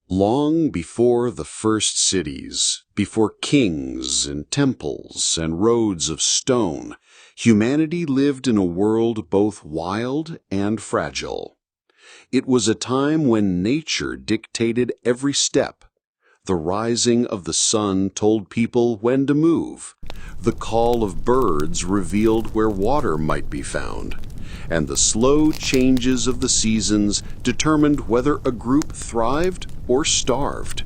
Long before the first cities, before kings and temples and roads of stone, humanity lived in a world both wild and fragile. It was a time when nature dictated every step. The rising of the sun told people when to move. The call of birds revealed where water might be found. And the slow changes of the seasons determined whether a group thrived or starved.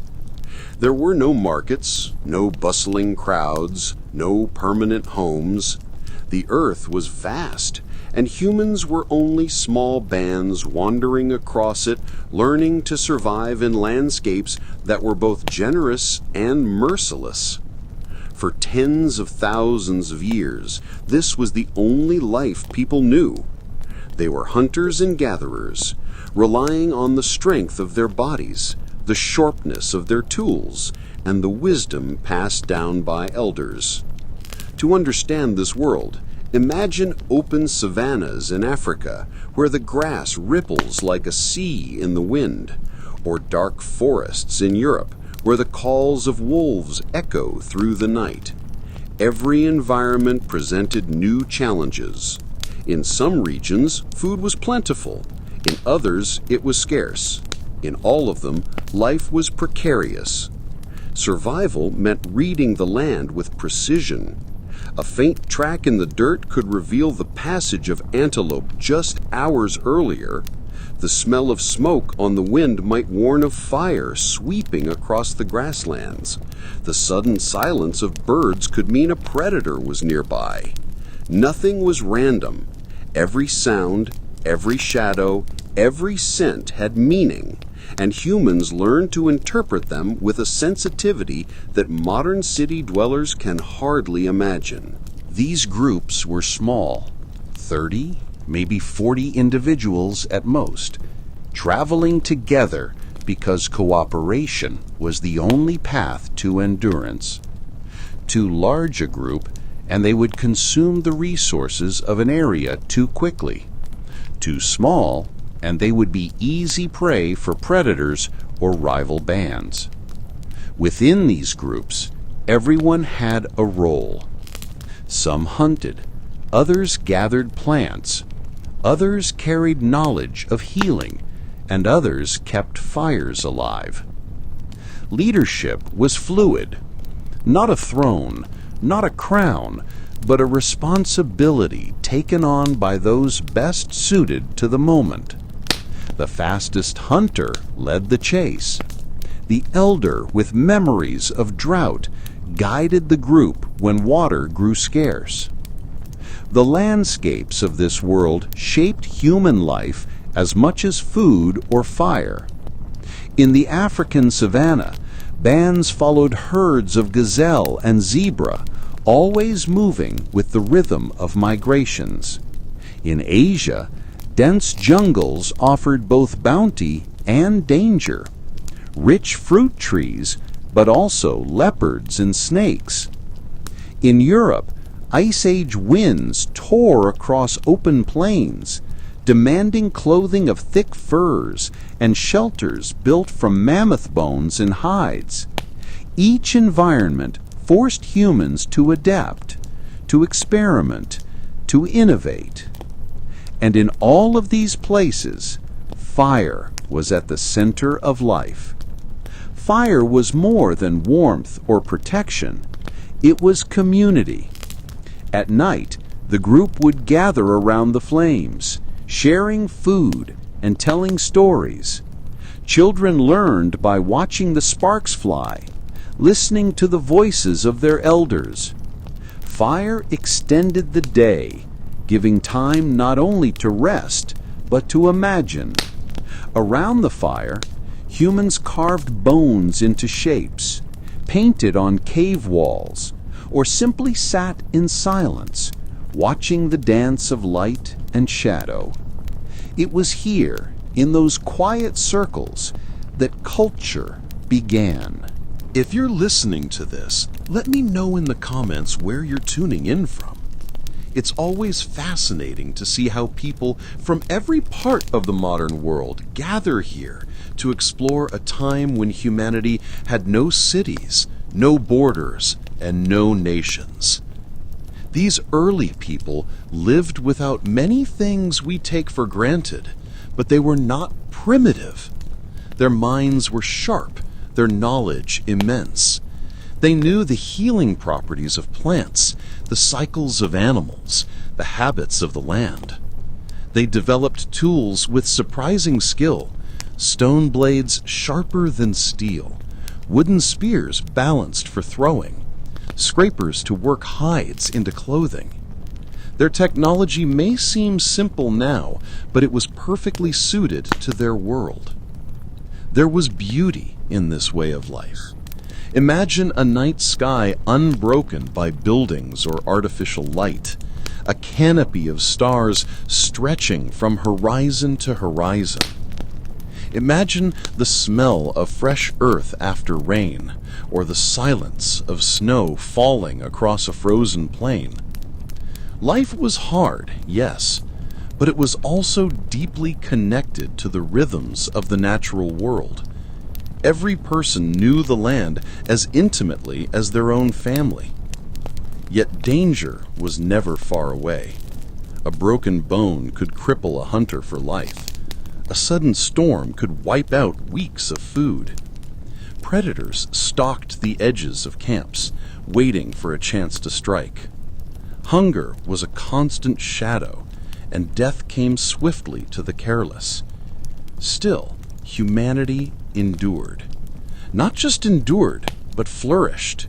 There were no markets, no bustling crowds, no permanent homes. The earth was vast, and humans were only small bands wandering across it, learning to survive in landscapes that were both generous and merciless. For tens of thousands of years, this was the only life people knew. They were hunters and gatherers, relying on the strength of their bodies, the sharpness of their tools, and the wisdom passed down by elders. To understand this world, imagine open savannas in Africa, where the grass ripples like a sea in the wind, or dark forests in Europe, where the calls of wolves echo through the night. Every environment presented new challenges. In some regions, food was plentiful. In others, it was scarce. In all of them, life was precarious. Survival meant reading the land with precision. A faint track in the dirt could reveal the passage of antelope just hours earlier. The smell of smoke on the wind might warn of fire sweeping across the grasslands. The sudden silence of birds could mean a predator was nearby. Nothing was random. Every sound, every shadow, every scent had meaning, and humans learned to interpret them with a sensitivity that modern city dwellers can hardly imagine. These groups were small, 30, maybe 40 individuals at most, traveling together because cooperation was the only path to endurance. Too large a group, and they would consume the resources of an area too quickly. Too small, and they would be easy prey for predators or rival bands. Within these groups, everyone had a role. Some hunted, others gathered plants, others carried knowledge of healing, and others kept fires alive. Leadership was fluid, not a throne, not a crown, but a responsibility taken on by those best suited to the moment. The fastest hunter led the chase. The elder with memories of drought guided the group when water grew scarce. The landscapes of this world shaped human life as much as food or fire. In the African savanna, bands followed herds of gazelle and zebra, always moving with the rhythm of migrations. In Asia, dense jungles offered both bounty and danger. Rich fruit trees, but also leopards and snakes. In Europe, Ice Age winds tore across open plains, demanding clothing of thick furs and shelters built from mammoth bones and hides. Each environment forced humans to adapt, to experiment, to innovate. And in all of these places, fire was at the center of life. Fire was more than warmth or protection. It was community. At night, the group would gather around the flames, sharing food and telling stories. Children learned by watching the sparks fly, listening to the voices of their elders. Fire extended the day, giving time not only to rest, but to imagine. Around the fire, humans carved bones into shapes, painted on cave walls, or simply sat in silence, watching the dance of light and shadow. It was here, in those quiet circles, that culture began. If you're listening to this, let me know in the comments where you're tuning in from. It's always fascinating to see how people from every part of the modern world gather here to explore a time when humanity had no cities, no borders, and no nations. These early people lived without many things we take for granted, but they were not primitive. Their minds were sharp, their knowledge immense. They knew the healing properties of plants, the cycles of animals, the habits of the land. They developed tools with surprising skill, stone blades sharper than steel, wooden spears balanced for throwing, scrapers to work hides into clothing. Their technology may seem simple now, but it was perfectly suited to their world. There was beauty in this way of life. Imagine a night sky unbroken by buildings or artificial light, a canopy of stars stretching from horizon to horizon. Imagine the smell of fresh earth after rain, or the silence of snow falling across a frozen plain. Life was hard, yes, but it was also deeply connected to the rhythms of the natural world. Every person knew the land as intimately as their own family. Yet danger was never far away. A broken bone could cripple a hunter for life. A sudden storm could wipe out weeks of food. Predators stalked the edges of camps, waiting for a chance to strike. Hunger was a constant shadow, and death came swiftly to the careless. Still, humanity endured. Not just endured, but flourished.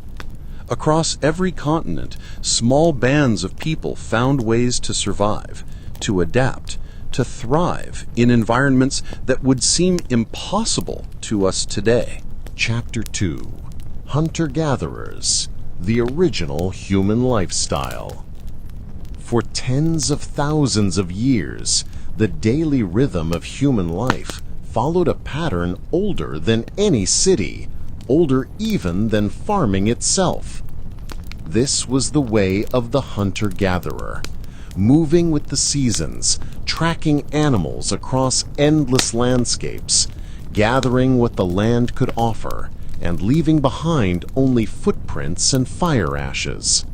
Across every continent, small bands of people found ways to survive, to adapt, to thrive in environments that would seem impossible to us today. Chapter 2: Hunter-Gatherers, the original human lifestyle. For tens of thousands of years, the daily rhythm of human life followed a pattern older than any city, older even than farming itself. This was the way of the hunter-gatherer, moving with the seasons, tracking animals across endless landscapes, gathering what the land could offer, and leaving behind only footprints and fire ashes.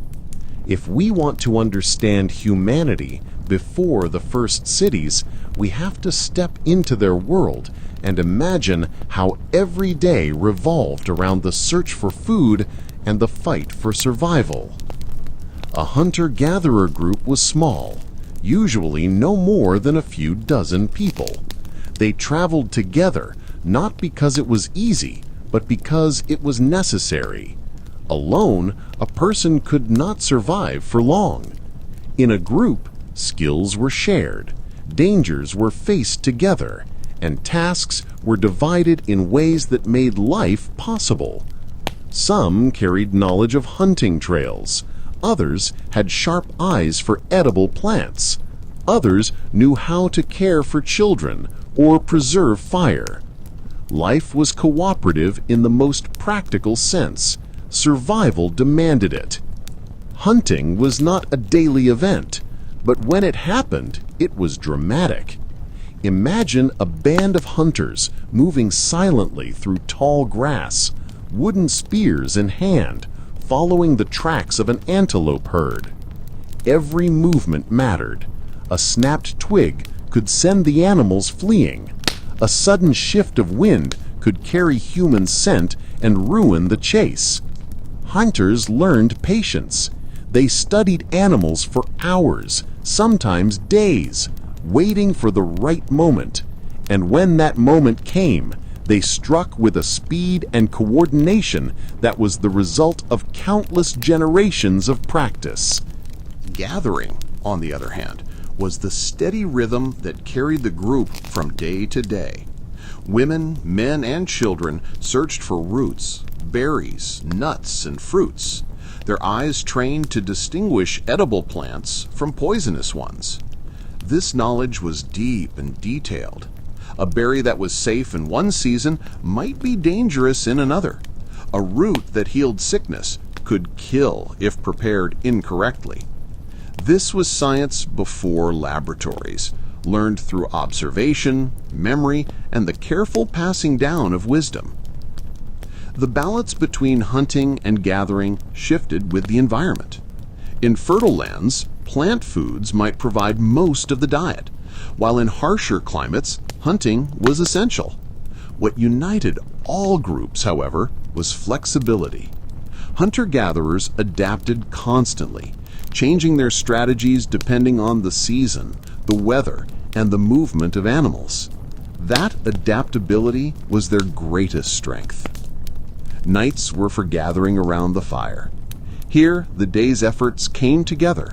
If we want to understand humanity before the first cities, we have to step into their world and imagine how every day revolved around the search for food and the fight for survival. A hunter-gatherer group was small, usually no more than a few dozen people. They traveled together, not because it was easy, but because it was necessary. Alone, a person could not survive for long. In a group, skills were shared, dangers were faced together, and tasks were divided in ways that made life possible. Some carried knowledge of hunting trails. Others had sharp eyes for edible plants. Others knew how to care for children or preserve fire. Life was cooperative in the most practical sense. Survival demanded it. Hunting was not a daily event, but when it happened, it was dramatic. Imagine a band of hunters moving silently through tall grass, wooden spears in hand, following the tracks of an antelope herd. Every movement mattered. A snapped twig could send the animals fleeing. A sudden shift of wind could carry human scent and ruin the chase. Hunters learned patience. They studied animals for hours, sometimes days, waiting for the right moment. And when that moment came, they struck with a speed and coordination that was the result of countless generations of practice. Gathering, on the other hand, was the steady rhythm that carried the group from day to day. Women, men, and children searched for roots, berries, nuts, and fruits, their eyes trained to distinguish edible plants from poisonous ones. This knowledge was deep and detailed. A berry that was safe in one season might be dangerous in another. A root that healed sickness could kill if prepared incorrectly. This was science before laboratories, learned through observation, memory, and the careful passing down of wisdom. The balance between hunting and gathering shifted with the environment. In fertile lands, plant foods might provide most of the diet, while in harsher climates, hunting was essential. What united all groups, however, was flexibility. Hunter-gatherers adapted constantly, changing their strategies depending on the season, the weather, and the movement of animals. That adaptability was their greatest strength. Nights were for gathering around the fire. Here, the day's efforts came together.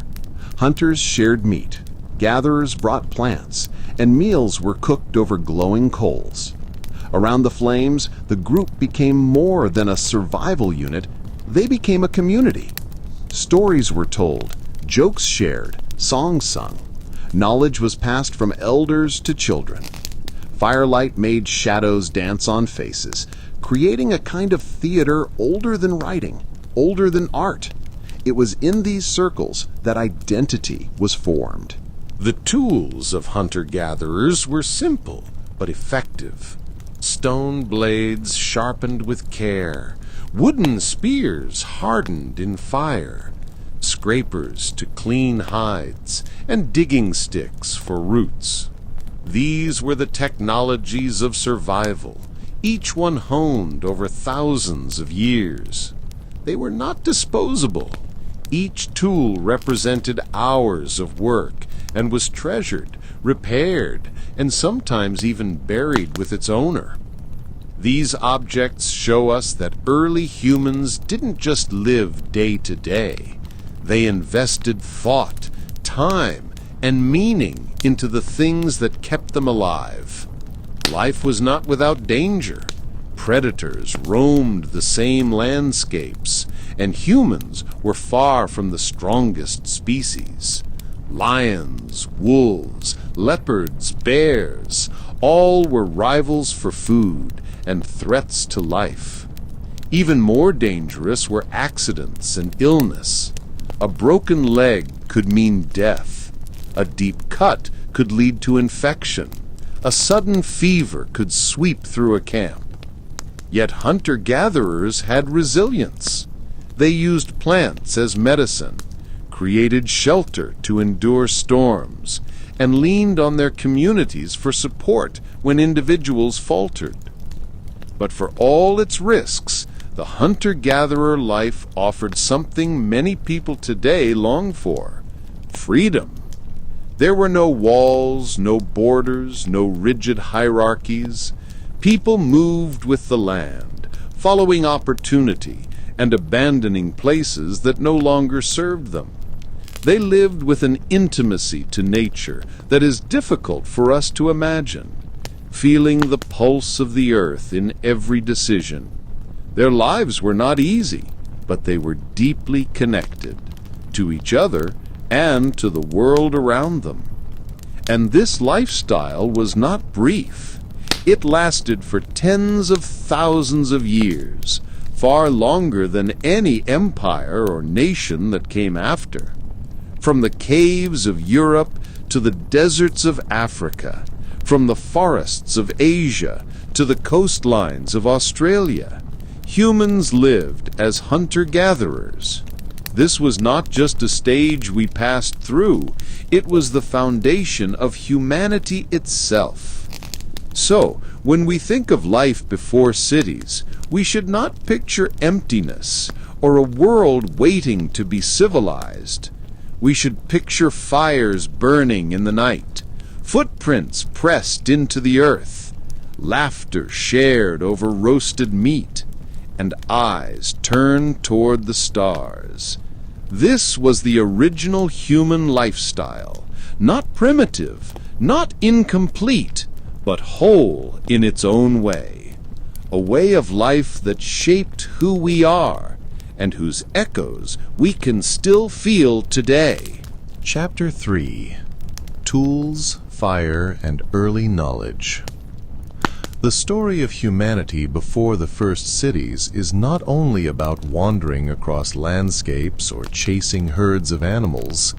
Hunters shared meat, gatherers brought plants, and meals were cooked over glowing coals. Around the flames, the group became more than a survival unit. They became a community. Stories were told, jokes shared, songs sung. Knowledge was passed from elders to children. Firelight made shadows dance on faces, creating a kind of theater older than writing, older than art. It was in these circles that identity was formed. The tools of hunter-gatherers were simple but effective. Stone blades sharpened with care, wooden spears hardened in fire, scrapers to clean hides, and digging sticks for roots. These were the technologies of survival, each one honed over thousands of years. They were not disposable. Each tool represented hours of work and was treasured, repaired, and sometimes even buried with its owner. These objects show us that early humans didn't just live day to day. They invested thought, time, and meaning into the things that kept them alive. Life was not without danger. Predators roamed the same landscapes, and humans were far from the strongest species. Lions, wolves, leopards, bears, all were rivals for food and threats to life. Even more dangerous were accidents and illness. A broken leg could mean death. A deep cut could lead to infection. A sudden fever could sweep through a camp. Yet hunter-gatherers had resilience. They used plants as medicine, created shelter to endure storms, and leaned on their communities for support when individuals faltered. But for all its risks, the hunter-gatherer life offered something many people today long for: freedom. There were no walls, no borders, no rigid hierarchies. People moved with the land, following opportunity and abandoning places that no longer served them. They lived with an intimacy to nature that is difficult for us to imagine, feeling the pulse of the earth in every decision. Their lives were not easy, but they were deeply connected to each other and to the world around them. And this lifestyle was not brief. It lasted for tens of thousands of years, far longer than any empire or nation that came after. From the caves of Europe to the deserts of Africa, from the forests of Asia to the coastlines of Australia, humans lived as hunter-gatherers. This was not just a stage we passed through, it was the foundation of humanity itself. So, when we think of life before cities, we should not picture emptiness or a world waiting to be civilized. We should picture fires burning in the night, footprints pressed into the earth, laughter shared over roasted meat, and eyes turned toward the stars. This was the original human lifestyle, not primitive, not incomplete, but whole in its own way. A way of life that shaped who we are, and whose echoes we can still feel today. Chapter 3: Tools, Fire, and Early Knowledge. The story of humanity before the first cities is not only about wandering across landscapes or chasing herds of animals.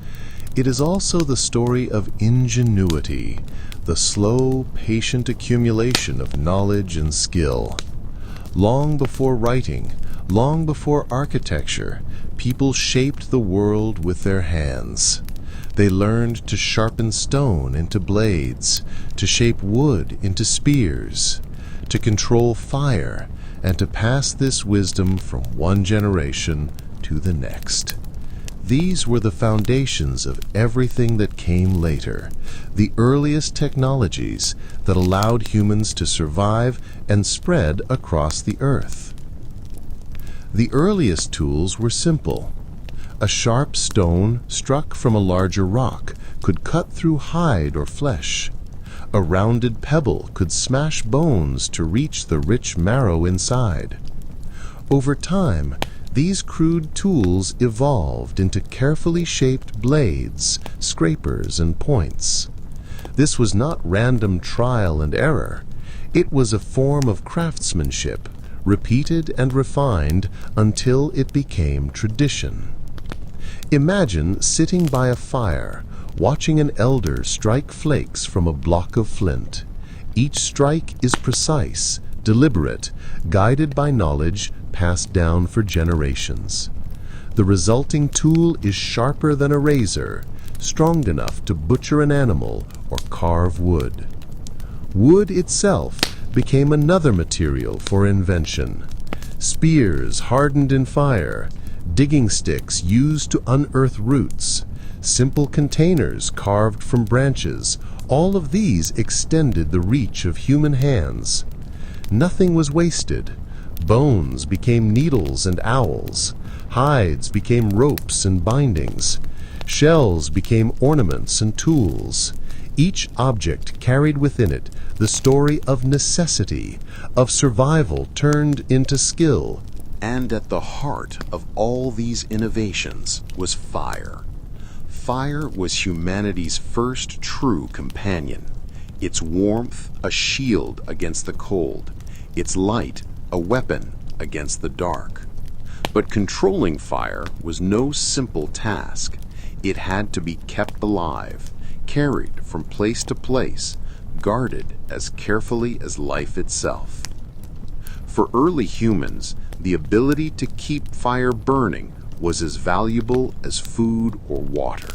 It is also the story of ingenuity, the slow, patient accumulation of knowledge and skill. Long before writing, long before architecture, people shaped the world with their hands. They learned to sharpen stone into blades, to shape wood into spears, to control fire, and to pass this wisdom from one generation to the next. These were the foundations of everything that came later, the earliest technologies that allowed humans to survive and spread across the earth. The earliest tools were simple. A sharp stone struck from a larger rock could cut through hide or flesh. A rounded pebble could smash bones to reach the rich marrow inside. Over time, these crude tools evolved into carefully shaped blades, scrapers, and points. This was not random trial and error. It was a form of craftsmanship, repeated and refined until it became tradition. Imagine sitting by a fire, watching an elder strike flakes from a block of flint. Each strike is precise, deliberate, guided by knowledge passed down for generations. The resulting tool is sharper than a razor, strong enough to butcher an animal or carve wood. Wood itself became another material for invention. Spears hardened in fire, digging sticks used to unearth roots, simple containers carved from branches, all of these extended the reach of human hands. Nothing was wasted. Bones became needles and owls. Hides became ropes and bindings. Shells became ornaments and tools. Each object carried within it the story of necessity, of survival turned into skill. And at the heart of all these innovations was fire. Fire was humanity's first true companion. Its warmth, a shield against the cold. Its light, a weapon against the dark. But controlling fire was no simple task. It had to be kept alive, carried from place to place, guarded as carefully as life itself. For early humans, the ability to keep fire burning was as valuable as food or water.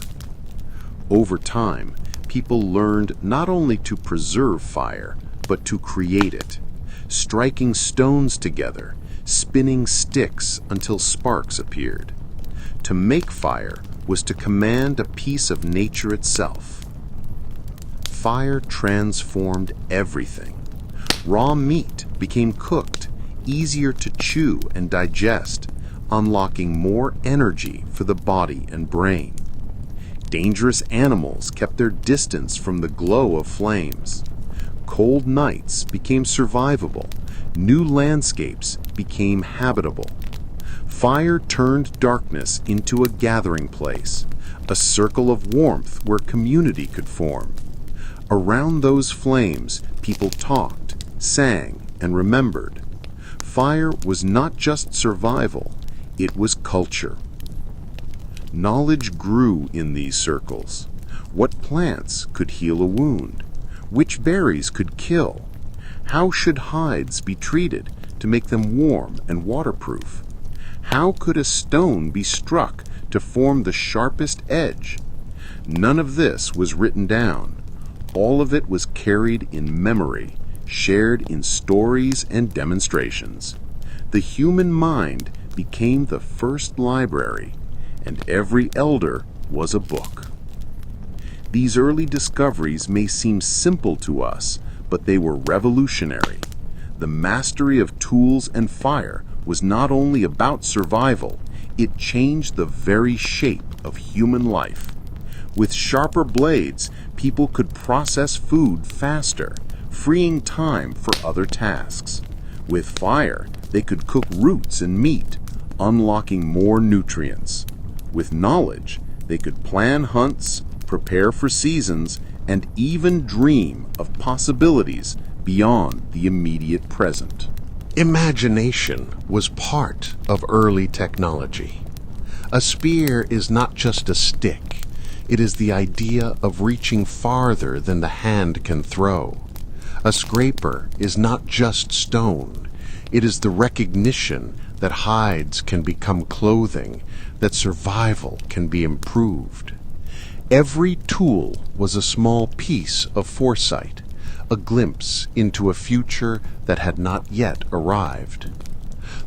Over time, people learned not only to preserve fire, but to create it, striking stones together, spinning sticks until sparks appeared. To make fire was to command a piece of nature itself. Fire transformed everything. Raw meat became cooked, easier to chew and digest, unlocking more energy for the body and brain. Dangerous animals kept their distance from the glow of flames. Cold nights became survivable. New landscapes became habitable. Fire turned darkness into a gathering place, a circle of warmth where community could form. Around those flames, people talked, sang, and remembered. Fire was not just survival, it was culture. Knowledge grew in these circles. What plants could heal a wound? Which berries could kill? How should hides be treated to make them warm and waterproof? How could a stone be struck to form the sharpest edge? None of this was written down. All of it was carried in memory, shared in stories and demonstrations. The human mind became the first library, and every elder was a book. These early discoveries may seem simple to us, but they were revolutionary. The mastery of tools and fire was not only about survival, it changed the very shape of human life. With sharper blades, people could process food faster, freeing time for other tasks. With fire, they could cook roots and meat, unlocking more nutrients. With knowledge, they could plan hunts, prepare for seasons, and even dream of possibilities beyond the immediate present. Imagination was part of early technology. A spear is not just a stick. It is the idea of reaching farther than the hand can throw. A scraper is not just stone. It is the recognition that hides can become clothing, that survival can be improved. Every tool was a small piece of foresight, a glimpse into a future that had not yet arrived.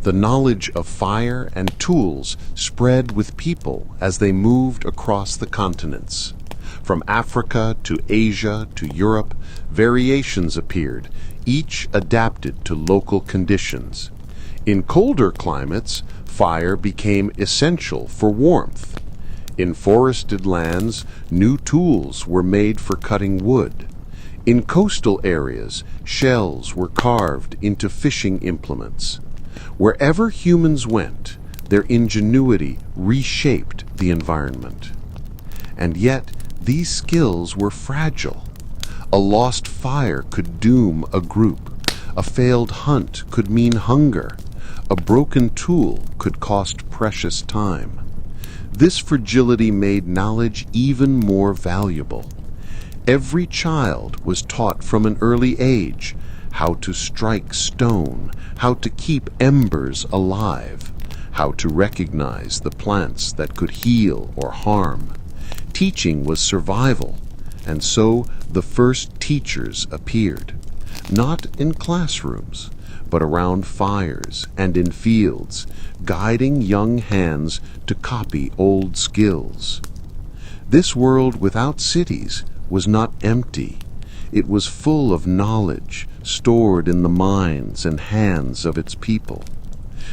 The knowledge of fire and tools spread with people as they moved across the continents. From Africa to Asia to Europe, variations appeared, each adapted to local conditions. In colder climates, fire became essential for warmth. In forested lands, new tools were made for cutting wood. In coastal areas, shells were carved into fishing implements. Wherever humans went, their ingenuity reshaped the environment. And yet, these skills were fragile. A lost fire could doom a group. A failed hunt could mean hunger. A broken tool could cost precious time. This fragility made knowledge even more valuable. Every child was taught from an early age how to strike stone, how to keep embers alive, how to recognize the plants that could heal or harm. Teaching was survival, and so the first teachers appeared, not in classrooms, but around fires and in fields, guiding young hands to copy old skills. This world without cities was not empty. It was full of knowledge stored in the minds and hands of its people.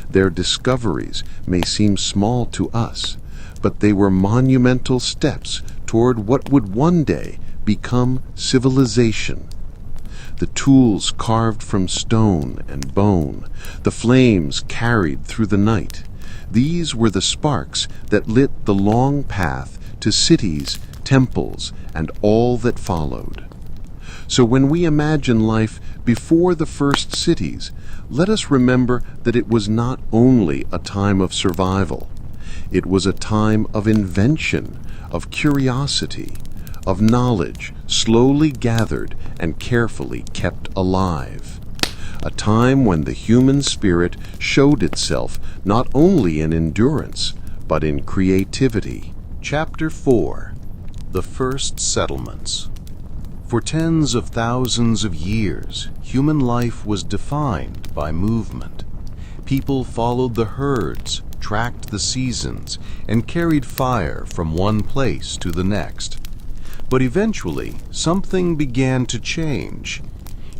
Their discoveries may seem small to us, but they were monumental steps toward what would one day become civilization. The tools carved from stone and bone, the flames carried through the night, these were the sparks that lit the long path to cities, temples, and all that followed. So when we imagine life before the first cities, let us remember that it was not only a time of survival. It was a time of invention, of curiosity, of knowledge slowly gathered and carefully kept alive. A time when the human spirit showed itself not only in endurance, but in creativity. Chapter 4. The First Settlements. For tens of thousands of years, human life was defined by movement. People followed the herds, tracked the seasons, and carried fire from one place to the next. But eventually, something began to change.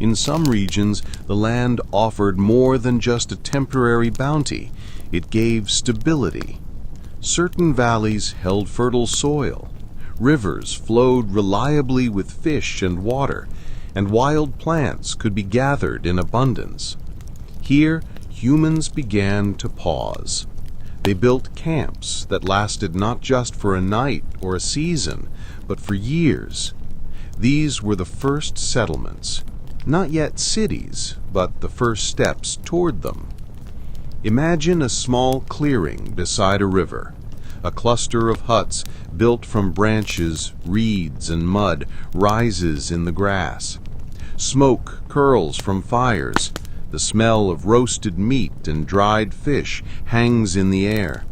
In some regions, the land offered more than just a temporary bounty. It gave stability. Certain valleys held fertile soil. Rivers flowed reliably with fish and water, and wild plants could be gathered in abundance. Here, humans began to pause. They built camps that lasted not just for a night or a season, but for years. These were the first settlements, not yet cities, but the first steps toward them. Imagine a small clearing beside a river. A cluster of huts built from branches, reeds, and mud rises in the grass. Smoke curls from fires. The smell of roasted meat and dried fish hangs in the air.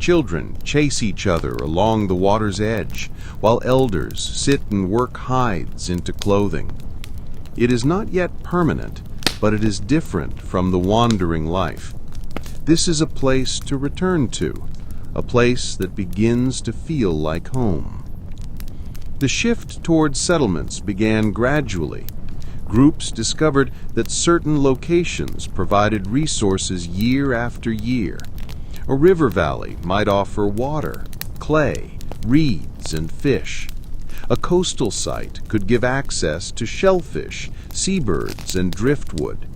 Children chase each other along the water's edge, while elders sit and work hides into clothing. It is not yet permanent, but it is different from the wandering life. This is a place to return to, a place that begins to feel like home. The shift toward settlements began gradually. Groups discovered that certain locations provided resources year after year. A river valley might offer water, clay, reeds, and fish. A coastal site could give access to shellfish, seabirds, and driftwood.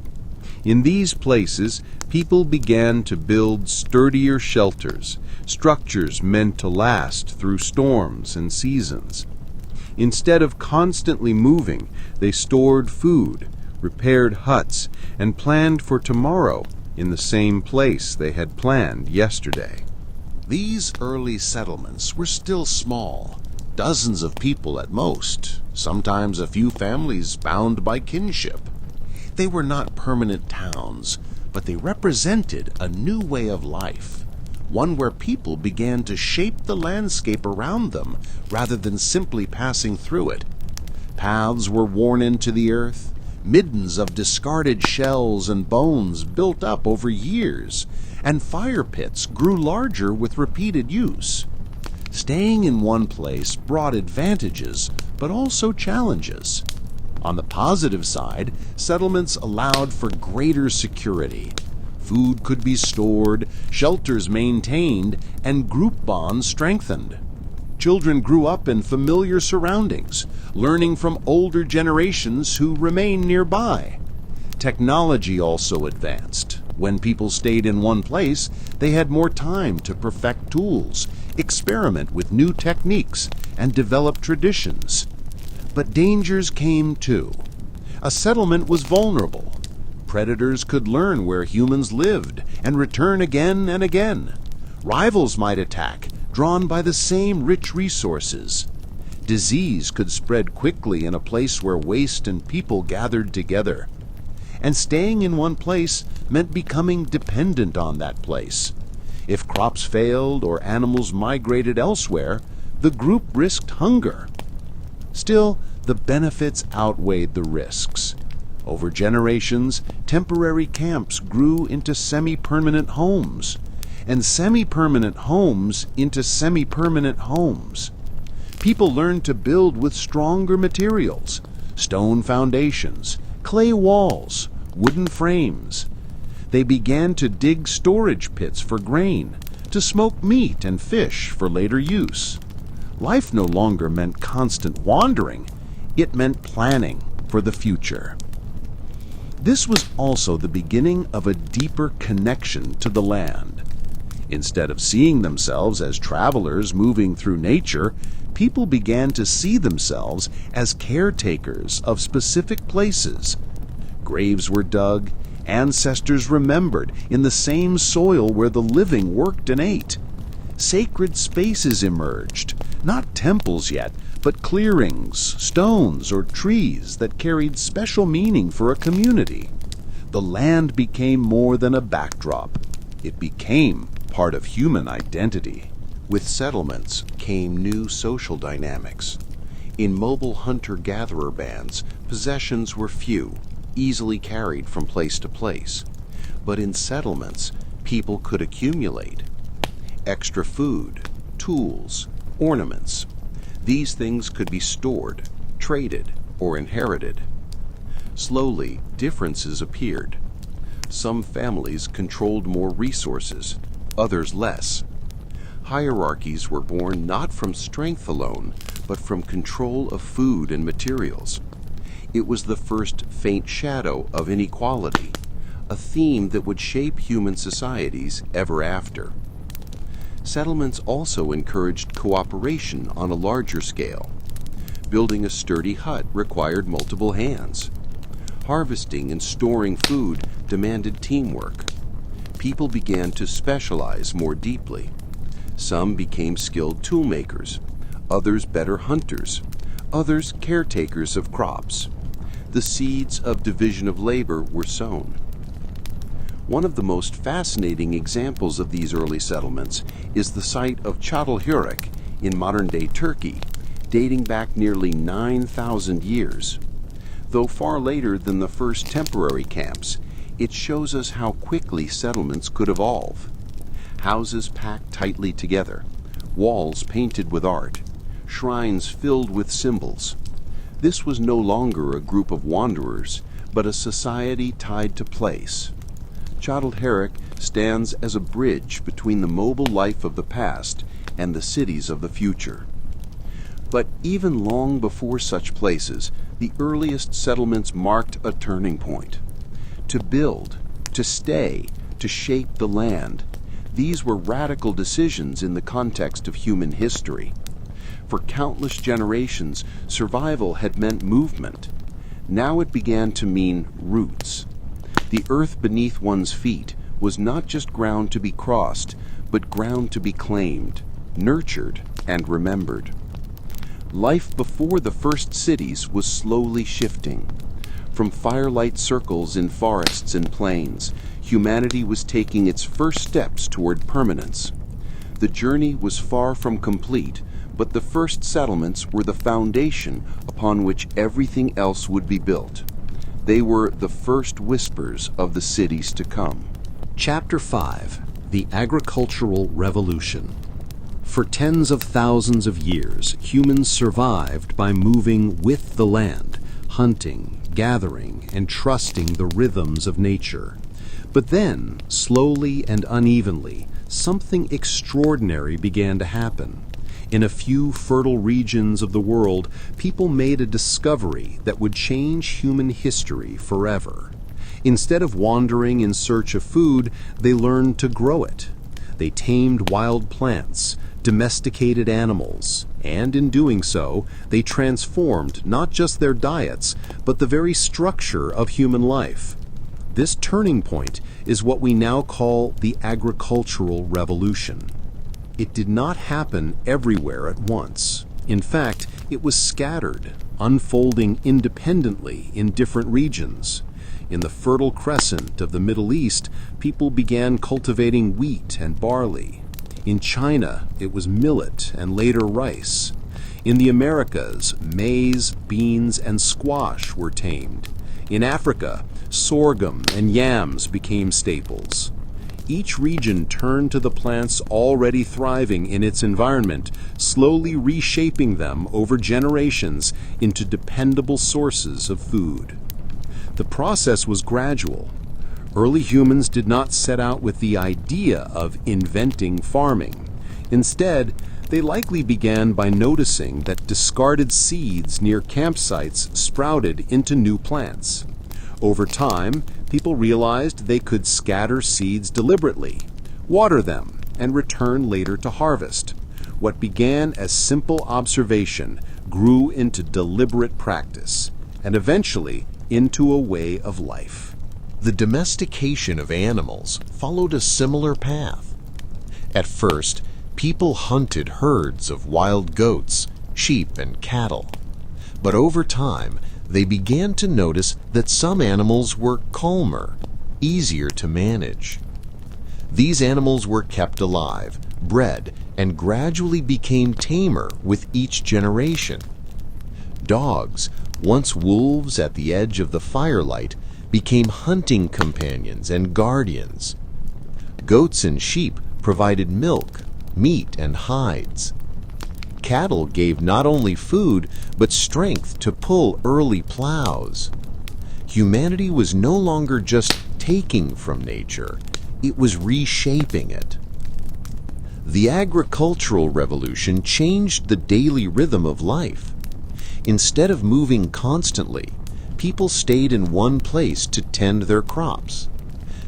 In these places, people began to build sturdier shelters, structures meant to last through storms and seasons. Instead of constantly moving, they stored food, repaired huts, and planned for tomorrow in the same place they had planned yesterday. These early settlements were still small. dozens of people at most, sometimes a few families bound by kinship. They were not permanent towns, but they represented a new way of life, one where people began to shape the landscape around them rather than simply passing through it. Paths were worn into the earth, middens of discarded shells and bones built up over years, and fire pits grew larger with repeated use. Staying in one place brought advantages, but also challenges. On the positive side, settlements allowed for greater security. Food could be stored, shelters maintained, and group bonds strengthened. Children grew up in familiar surroundings, learning from older generations who remained nearby. Technology also advanced. When people stayed in one place, they had more time to perfect tools, experiment with new techniques, and develop traditions. But dangers came too. A settlement was vulnerable. Predators could learn where humans lived and return again and again. Rivals might attack, drawn by the same rich resources. Disease could spread quickly in a place where waste and people gathered together. And staying in one place meant becoming dependent on that place. If crops failed or animals migrated elsewhere, the group risked hunger. Still, the benefits outweighed the risks. Over generations, temporary camps grew into semi-permanent homes, and semi-permanent homes into semi-permanent homes. People learned to build with stronger materials, stone foundations, clay walls, wooden frames. They began to dig storage pits for grain, to smoke meat and fish for later use. Life no longer meant constant wandering, it meant planning for the future. This was also the beginning of a deeper connection to the land. Instead of seeing themselves as travelers moving through nature, people began to see themselves as caretakers of specific places. Graves were dug, ancestors remembered in the same soil where the living worked and ate. Sacred spaces emerged, not temples yet, but clearings, stones, or trees that carried special meaning for a community. The land became more than a backdrop. It became part of human identity. With settlements came new social dynamics. In mobile hunter-gatherer bands, possessions were few, easily carried from place to place. But in settlements, people could accumulate extra food, tools, ornaments. These things could be stored, traded, or inherited. Slowly, differences appeared. Some families controlled more resources, others less. Hierarchies were born not from strength alone, but from control of food and materials. It was the first faint shadow of inequality, a theme that would shape human societies ever after. Settlements also encouraged cooperation on a larger scale. Building a sturdy hut required multiple hands. Harvesting and storing food demanded teamwork. People began to specialize more deeply. Some became skilled toolmakers, others better hunters, others caretakers of crops. The seeds of division of labor were sown. One of the most fascinating examples of these early settlements is the site of Çatalhöyük in modern-day Turkey, dating back nearly 9,000 years. Though far later than the first temporary camps, it shows us how quickly settlements could evolve. Houses packed tightly together, walls painted with art, shrines filled with symbols. This was no longer a group of wanderers, but a society tied to place. Çatalhöyük stands as a bridge between the mobile life of the past and the cities of the future. But even long before such places, the earliest settlements marked a turning point. To build, to stay, to shape the land, these were radical decisions in the context of human history. For countless generations, survival had meant movement. Now it began to mean roots. The earth beneath one's feet was not just ground to be crossed, but ground to be claimed, nurtured, and remembered. life before the first cities was slowly shifting. From firelight circles in forests and plains, humanity was taking its first steps toward permanence. The journey was far from complete, but the first settlements were the foundation upon which everything else would be built. They were the first whispers of the cities to come. Chapter 5: The Agricultural Revolution. For tens of thousands of years, humans survived by moving with the land, hunting, gathering, and trusting the rhythms of nature. But then, slowly and unevenly, something extraordinary began to happen. In a few fertile regions of the world, people made a discovery that would change human history forever. Instead of wandering in search of food, they learned to grow it. They tamed wild plants, domesticated animals, and in doing so, they transformed not just their diets, but the very structure of human life. This turning point is what we now call the agricultural revolution. It did not happen everywhere at once. In fact, it was scattered, unfolding independently in different regions. In the Fertile Crescent of the Middle East, people began cultivating wheat and barley. In China, it was millet and later rice. In the Americas, maize, beans, and squash were tamed. In Africa, sorghum and yams became staples. Each region turned to the plants already thriving in its environment, slowly reshaping them over generations into dependable sources of food. The process was gradual. Early humans did not set out with the idea of inventing farming. Instead, they likely began by noticing that discarded seeds near campsites sprouted into new plants. Over time, people realized they could scatter seeds deliberately, water them, and return later to harvest. What began as simple observation grew into deliberate practice, and eventually into a way of life. The domestication of animals followed a similar path. At first, people hunted herds of wild goats, sheep, and cattle. But over time, they began to notice that some animals were calmer, easier to manage. These animals were kept alive, bred, and gradually became tamer with each generation. Dogs, once wolves at the edge of the firelight, became hunting companions and guardians. Goats and sheep provided milk, meat, and hides. Cattle gave not only food, but strength to pull early plows. Humanity was no longer just taking from nature, it was reshaping it. The agricultural revolution changed the daily rhythm of life. Instead of moving constantly, people stayed in one place to tend their crops.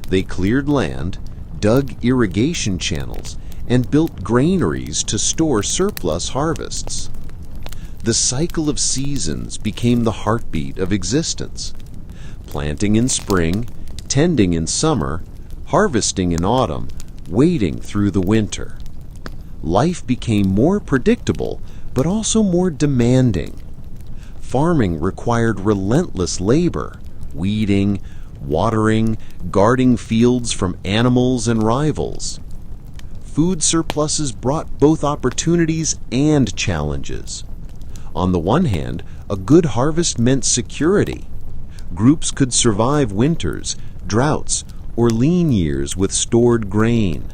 They cleared land, dug irrigation channels, and built granaries to store surplus harvests. The cycle of seasons became the heartbeat of existence. Planting in spring, tending in summer, harvesting in autumn, waiting through the winter. Life became more predictable, but also more demanding. Farming required relentless labor, weeding, watering, guarding fields from animals and rivals. Food surpluses brought both opportunities and challenges. On the one hand, a good harvest meant security. Groups could survive winters, droughts, or lean years with stored grain.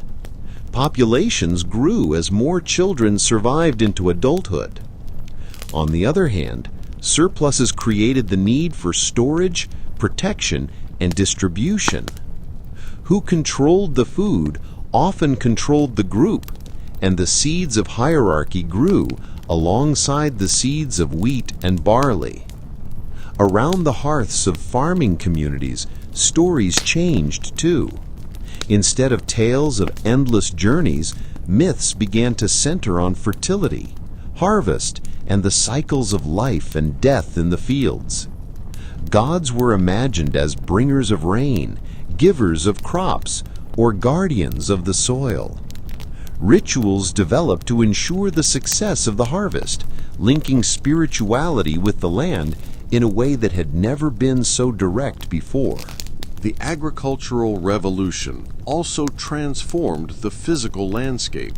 Populations grew as more children survived into adulthood. On the other hand, surpluses created the need for storage, protection, and distribution. Who controlled the food often controlled the group, and the seeds of hierarchy grew alongside the seeds of wheat and barley. Around the hearths of farming communities, stories changed too. Instead of tales of endless journeys, myths began to center on fertility, harvest, and the cycles of life and death in the fields. Gods were imagined as bringers of rain, givers of crops, or guardians of the soil. Rituals developed to ensure the success of the harvest, linking spirituality with the land in a way that had never been so direct before. The agricultural revolution also transformed the physical landscape.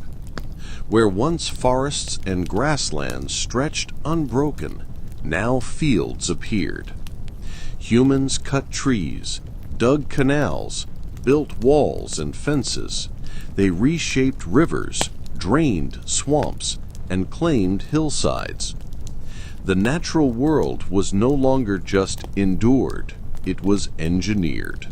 Where once forests and grasslands stretched unbroken, now fields appeared. Humans cut trees, dug canals, built walls and fences. They reshaped rivers, drained swamps, and claimed hillsides. The natural world was no longer just endured, it was engineered.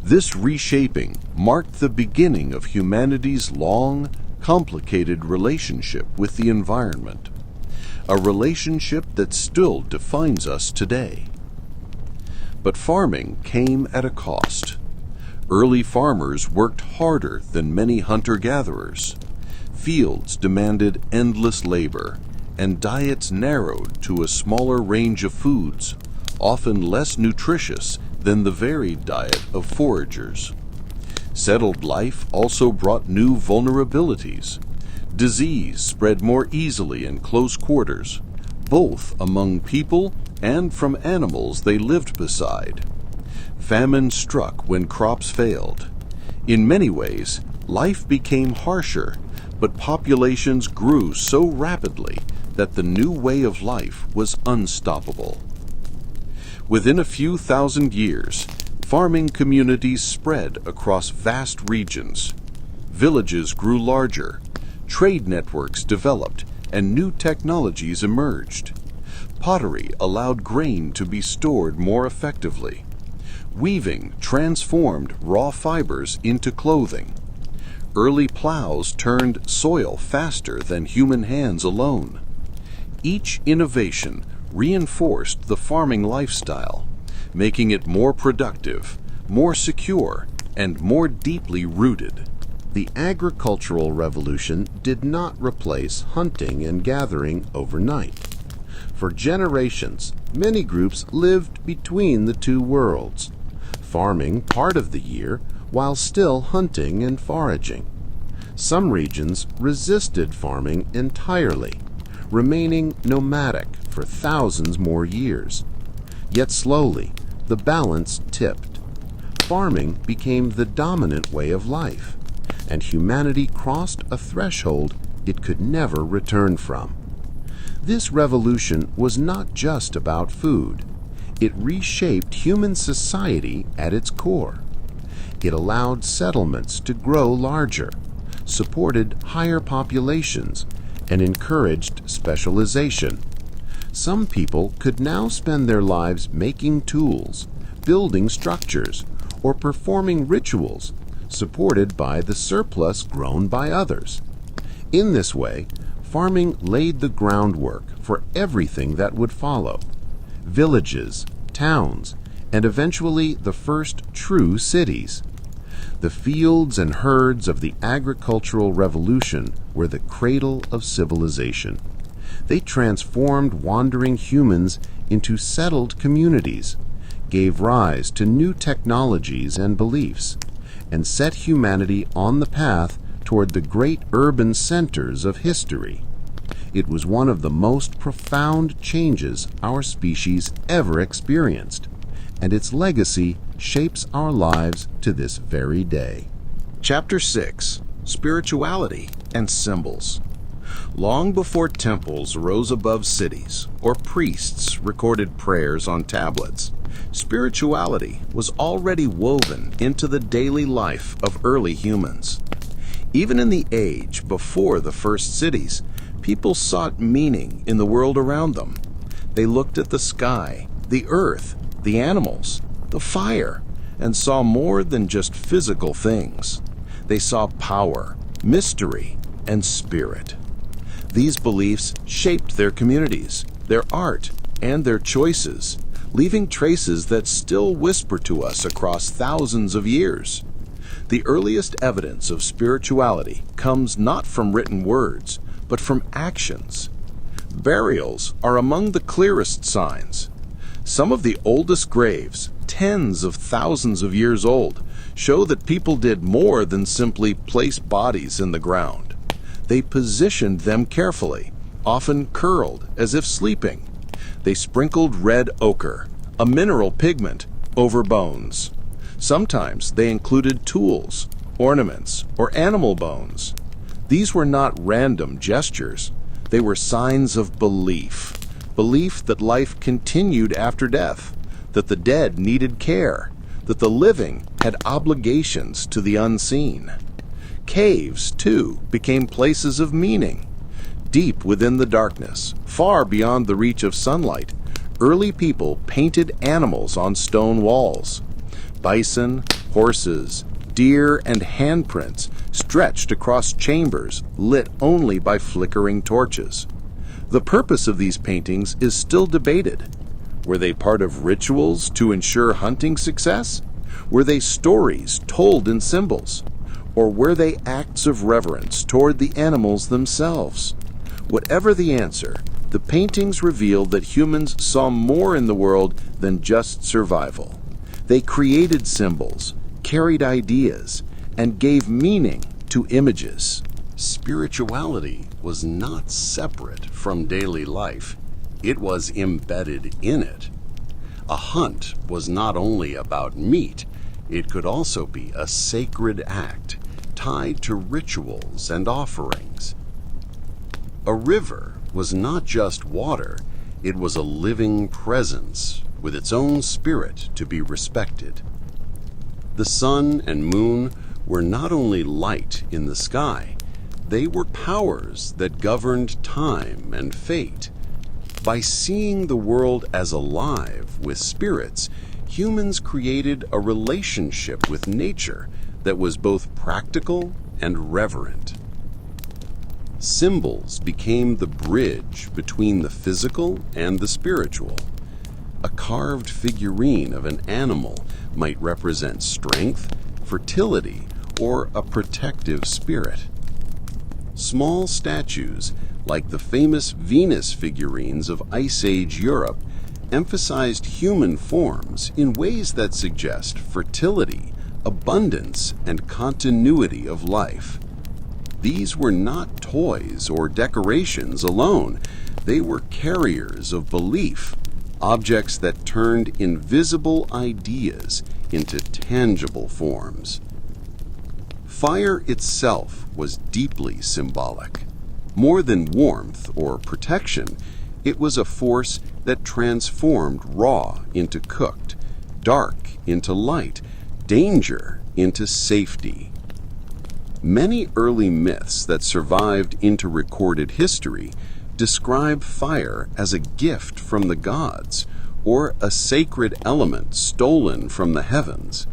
This reshaping marked the beginning of humanity's long, complicated relationship with the environment, a relationship that still defines us today. But farming came at a cost. Early farmers worked harder than many hunter-gatherers. Fields demanded endless labor, and diets narrowed to a smaller range of foods, often less nutritious than the varied diet of foragers. Settled life also brought new vulnerabilities. Disease spread more easily in close quarters, both among people and from animals they lived beside. Famine struck when crops failed. In many ways, life became harsher, but populations grew so rapidly that the new way of life was unstoppable. Within a few thousand years, farming communities spread across vast regions. Villages grew larger, trade networks developed, and new technologies emerged. Pottery allowed grain to be stored more effectively. Weaving transformed raw fibers into clothing. Early plows turned soil faster than human hands alone. Each innovation reinforced the farming lifestyle, making it more productive, more secure, and more deeply rooted. The agricultural revolution did not replace hunting and gathering overnight. For generations, many groups lived between the two worlds, farming part of the year while still hunting and foraging. Some regions resisted farming entirely, remaining nomadic for thousands more years. Yet slowly, the balance tipped. Farming became the dominant way of life, and humanity crossed a threshold it could never return from. This revolution was not just about food. It reshaped human society at its core. It allowed settlements to grow larger, supported higher populations, and encouraged specialization. Some people could now spend their lives making tools, building structures, or performing rituals, supported by the surplus grown by others. In this way, farming laid the groundwork for everything that would follow: villages, towns, and eventually the first true cities. The fields and herds of the agricultural revolution were the cradle of civilization. They transformed wandering humans into settled communities, gave rise to new technologies and beliefs, and set humanity on the path toward the great urban centers of history. It was one of the most profound changes our species ever experienced, and its legacy shapes our lives to this very day. Chapter 6: Spirituality and Symbols. Long before temples rose above cities or priests recorded prayers on tablets, spirituality was already woven into the daily life of early humans. Even in the age before the first cities, people sought meaning in the world around them. They looked at the sky, the earth, the animals, the fire, and saw more than just physical things. They saw power, mystery, and spirit. These beliefs shaped their communities, their art, and their choices, leaving traces that still whisper to us across thousands of years. The earliest evidence of spirituality comes not from written words, but from actions. Burials are among the clearest signs. Some of the oldest graves, tens of thousands of years old, show that people did more than simply place bodies in the ground. They positioned them carefully, often curled as if sleeping. They sprinkled red ochre, a mineral pigment, over bones. Sometimes they included tools, ornaments, or animal bones. These were not random gestures. They were signs of belief. Belief that life continued after death, that the dead needed care, that the living had obligations to the unseen. Caves, too, became places of meaning. Deep within the darkness, far beyond the reach of sunlight, early people painted animals on stone walls. Bison, horses, deer, and handprints stretched across chambers lit only by flickering torches. The purpose of these paintings is still debated. Were they part of rituals to ensure hunting success? Were they stories told in symbols? Or were they acts of reverence toward the animals themselves? Whatever the answer, the paintings revealed that humans saw more in the world than just survival. They created symbols, carried ideas, and gave meaning to images. Spirituality was not separate from daily life. It was embedded in it. A hunt was not only about meat, it could also be a sacred act tied to rituals and offerings. A river was not just water, it was a living presence with its own spirit to be respected. The sun and moon were not only light in the sky, they were powers that governed time and fate. By seeing the world as alive with spirits, humans created a relationship with nature that was both practical and reverent. Symbols became the bridge between the physical and the spiritual. A carved figurine of an animal might represent strength, fertility, or a protective spirit. Small statues, like the famous Venus figurines of Ice Age Europe, emphasized human forms in ways that suggest fertility, abundance, and continuity of life. These were not toys or decorations alone. They were carriers of belief, objects that turned invisible ideas into tangible forms. Fire itself was deeply symbolic. More than warmth or protection, it was a force that transformed raw into cooked, dark into light, danger into safety. Many early myths that survived into recorded history describe fire as a gift from the gods or a sacred element stolen from the heavens.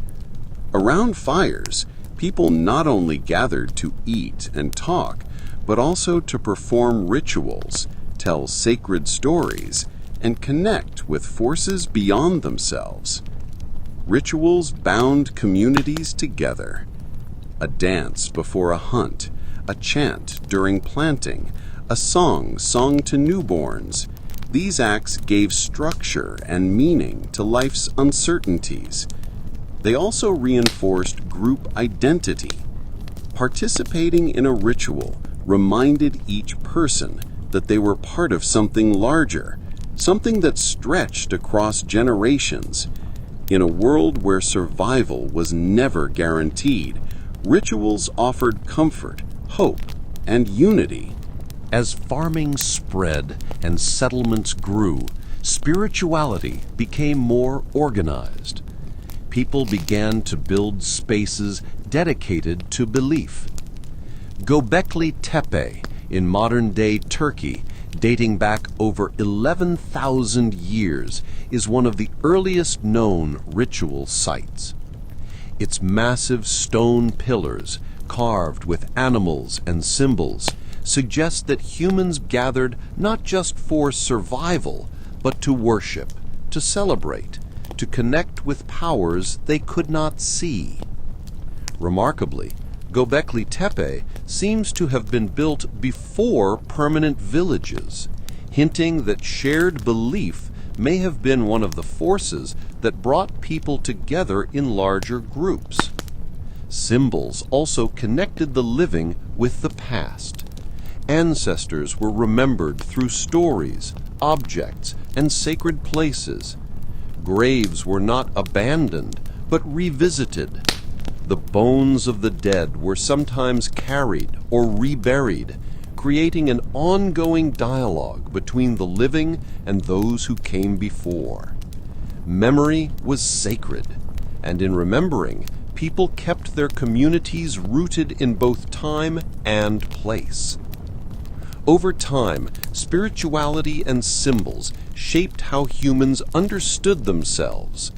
Around fires, people not only gathered to eat and talk, but also to perform rituals, tell sacred stories, and connect with forces beyond themselves. Rituals bound communities together. A dance before a hunt, a chant during planting, a song sung to newborns. These acts gave structure and meaning to life's uncertainties. They also reinforced group identity. Participating in a ritual reminded each person that they were part of something larger, something that stretched across generations. In a world where survival was never guaranteed, rituals offered comfort, hope, and unity. As farming spread and settlements grew, spirituality became more organized. People began to build spaces dedicated to belief. Göbekli Tepe in modern-day Turkey, dating back over 11,000 years, is one of the earliest known ritual sites. Its massive stone pillars, carved with animals and symbols, suggest that humans gathered not just for survival, but to worship, to celebrate, to connect with powers they could not see. Remarkably, Göbekli Tepe seems to have been built before permanent villages, hinting that shared belief may have been one of the forces that brought people together in larger groups. Symbols also connected the living with the past. Ancestors were remembered through stories, objects, and sacred places. Graves were not abandoned, but revisited. The bones of the dead were sometimes carried or reburied, creating an ongoing dialogue between the living and those who came before. Memory was sacred, and in remembering, people kept their communities rooted in both time and place. Over time, spirituality and symbols shaped how humans understood themselves.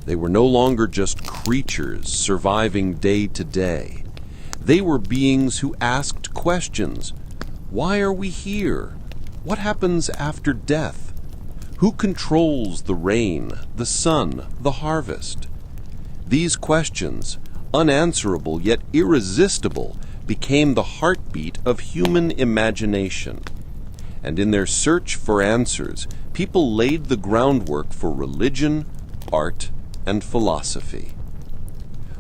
They were no longer just creatures surviving day to day. They were beings who asked questions. Why are we here? What happens after death? Who controls the rain, the sun, the harvest? These questions, unanswerable yet irresistible, became the heartbeat of human imagination. And in their search for answers, people laid the groundwork for religion, art, and philosophy.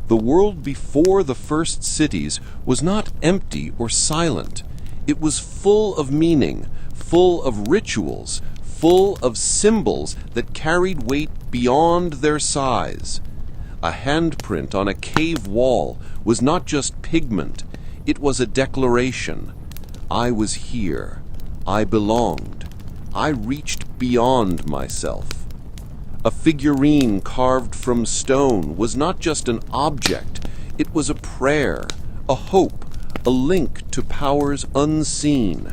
The world before the first cities was not empty or silent. It was full of meaning, full of rituals, full of symbols that carried weight beyond their size. A handprint on a cave wall was not just pigment, it was a declaration. I was here. I belonged. I reached beyond myself. A figurine carved from stone was not just an object, it was a prayer, a hope, a link to powers unseen.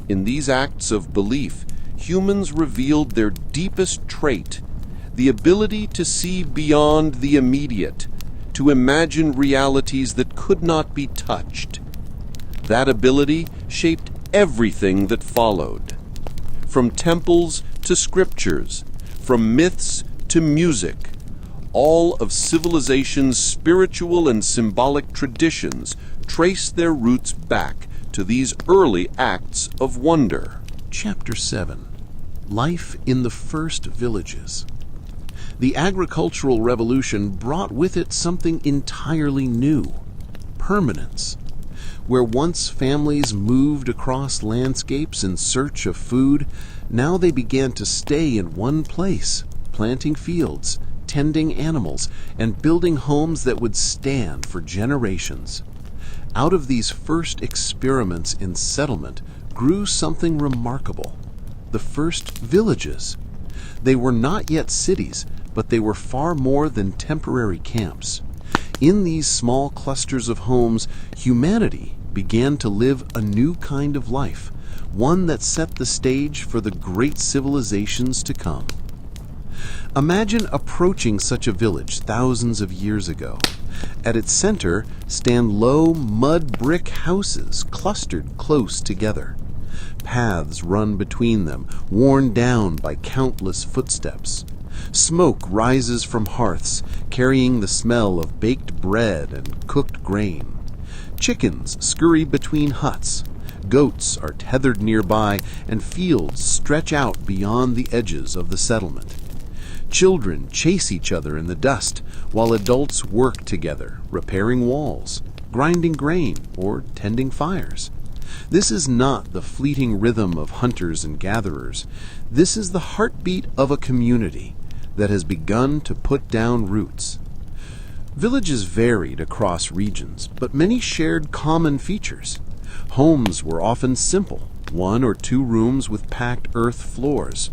In these acts of belief, humans revealed their deepest trait, the ability to see beyond the immediate, to imagine realities that could not be touched. That ability shaped everything that followed. From temples to scriptures, from myths to music, all of civilization's spiritual and symbolic traditions trace their roots back to these early acts of wonder. Chapter 7. Life in the First Villages. The agricultural revolution brought with it something entirely new: permanence. Where once families moved across landscapes in search of food, now they began to stay in one place, planting fields, tending animals, and building homes that would stand for generations. Out of these first experiments in settlement grew something remarkable: the first villages. They were not yet cities, but they were far more than temporary camps. In these small clusters of homes, humanity began to live a new kind of life, one that set the stage for the great civilizations to come. Imagine approaching such a village thousands of years ago. At its center stand low mud brick houses clustered close together. Paths run between them, worn down by countless footsteps. Smoke rises from hearths, carrying the smell of baked bread and cooked grain. Chickens scurry between huts. Goats are tethered nearby, and fields stretch out beyond the edges of the settlement. Children chase each other in the dust, while adults work together, repairing walls, grinding grain, or tending fires. This is not the fleeting rhythm of hunters and gatherers. This is the heartbeat of a community that has begun to put down roots. Villages varied across regions, but many shared common features. Homes were often simple, 1 or 2 rooms with packed earth floors.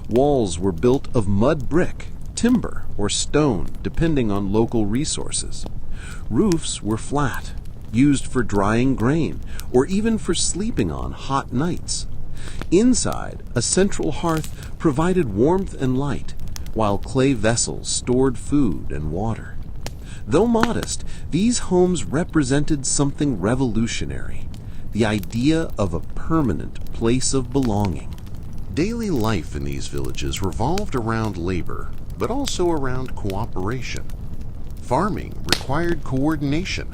Walls were built of mud brick, timber, or stone, depending on local resources. Roofs were flat, used for drying grain, or even for sleeping on hot nights. Inside, a central hearth provided warmth and light, while clay vessels stored food and water. Though modest, these homes represented something revolutionary: the idea of a permanent place of belonging. Daily life in these villages revolved around labor, but also around cooperation. Farming required coordination.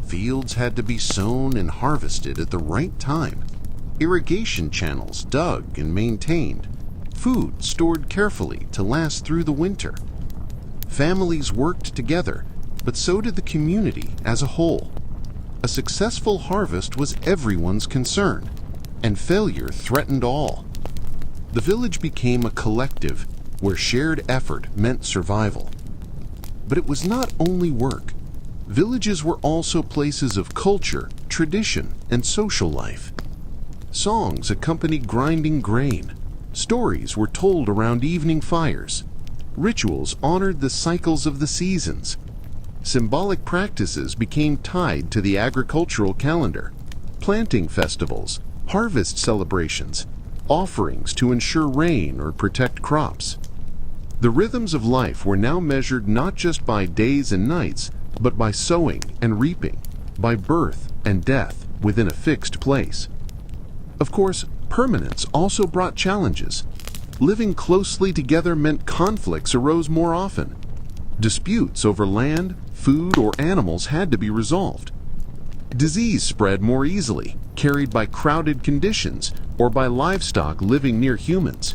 Fields had to be sown and harvested at the right time. Irrigation channels dug and maintained. Food stored carefully to last through the winter. Families worked together, but so did the community as a whole. A successful harvest was everyone's concern, and failure threatened all. The village became a collective where shared effort meant survival. But it was not only work. Villages were also places of culture, tradition, and social life. Songs accompanied grinding grain. Stories were told around evening fires. Rituals honored the cycles of the seasons. Symbolic practices became tied to the agricultural calendar. Planting festivals, harvest celebrations, offerings to ensure rain or protect crops. The rhythms of life were now measured not just by days and nights, but by sowing and reaping, by birth and death within a fixed place. Of course, permanence also brought challenges. Living closely together meant conflicts arose more often. Disputes over land, food, or animals had to be resolved. Disease spread more easily, carried by crowded conditions or by livestock living near humans.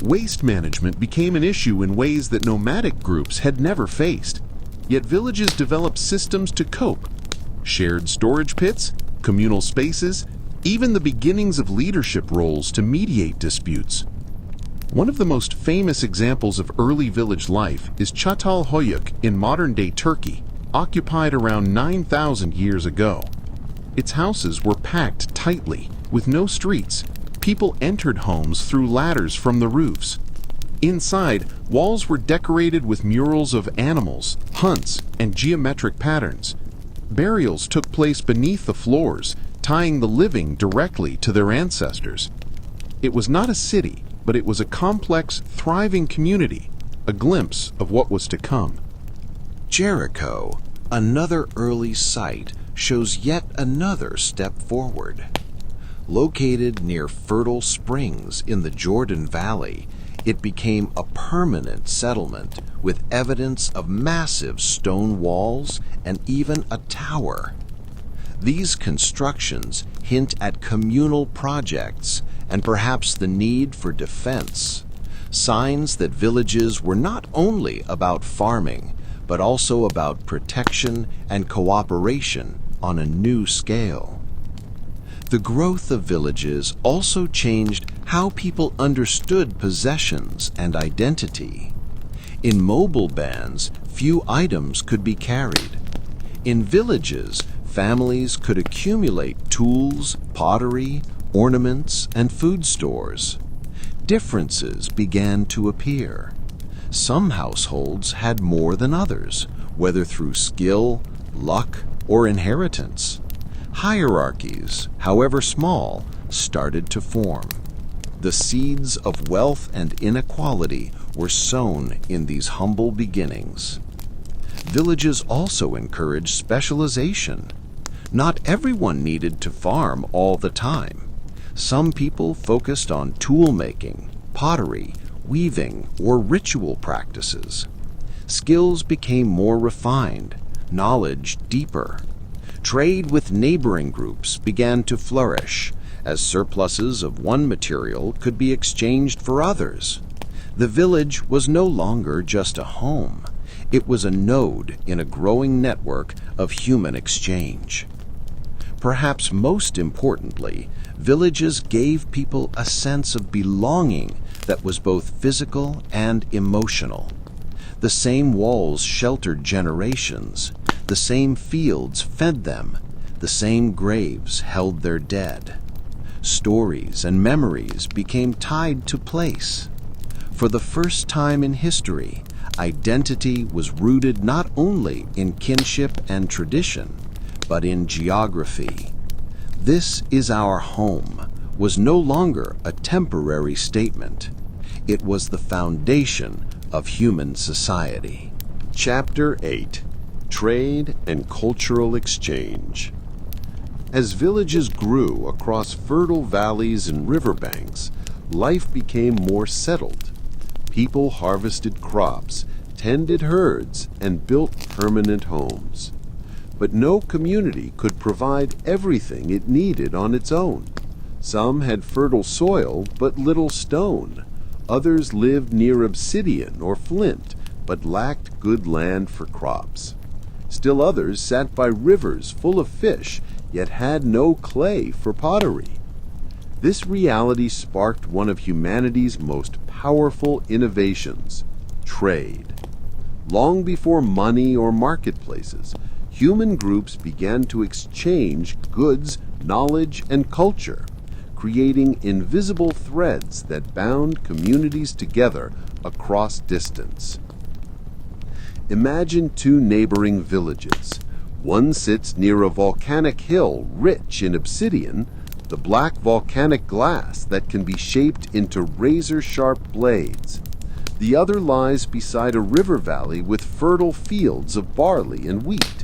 Waste management became an issue in ways that nomadic groups had never faced. Yet villages developed systems to cope. Shared storage pits, communal spaces, even the beginnings of leadership roles to mediate disputes. One of the most famous examples of early village life is Çatalhöyük in modern-day Turkey, occupied around 9,000 years ago. Its houses were packed tightly, with no streets. People entered homes through ladders from the roofs. Inside, walls were decorated with murals of animals, hunts, and geometric patterns. Burials took place beneath the floors, tying the living directly to their ancestors. It was not a city, but it was a complex, thriving community, a glimpse of what was to come. Jericho, another early site, shows yet another step forward. Located near fertile springs in the Jordan Valley, it became a permanent settlement with evidence of massive stone walls and even a tower. These constructions hint at communal projects and perhaps the need for defense, signs that villages were not only about farming, but also about protection and cooperation on a new scale. The growth of villages also changed how people understood possessions and identity. In mobile bands, few items could be carried. In villages, families could accumulate tools, pottery, ornaments, and food stores. Differences began to appear. Some households had more than others, whether through skill, luck, or inheritance. Hierarchies, however small, started to form. The seeds of wealth and inequality were sown in these humble beginnings. Villages also encouraged specialization. Not everyone needed to farm all the time. Some people focused on tool making, pottery, weaving, or ritual practices. Skills became more refined, knowledge deeper. Trade with neighboring groups began to flourish, as surpluses of one material could be exchanged for others. The village was no longer just a home. It was a node in a growing network of human exchange. Perhaps most importantly, villages gave people a sense of belonging that was both physical and emotional. The same walls sheltered generations. The same fields fed them. The same graves held their dead. Stories and memories became tied to place. For the first time in history, identity was rooted not only in kinship and tradition, but in geography. "This is our home" was no longer a temporary statement. It was the foundation of human society. Chapter 8: Trade and Cultural Exchange. As villages grew across fertile valleys and riverbanks, life became more settled. People harvested crops, tended herds, and built permanent homes. But no community could provide everything it needed on its own. Some had fertile soil but little stone. Others lived near obsidian or flint but lacked good land for crops. Still others sat by rivers full of fish, yet had no clay for pottery. This reality sparked one of humanity's most powerful innovations, trade. Long before money or marketplaces, human groups began to exchange goods, knowledge, and culture, creating invisible threads that bound communities together across distance. Imagine two neighboring villages. One sits near a volcanic hill rich in obsidian, the black volcanic glass that can be shaped into razor-sharp blades. The other lies beside a river valley with fertile fields of barley and wheat.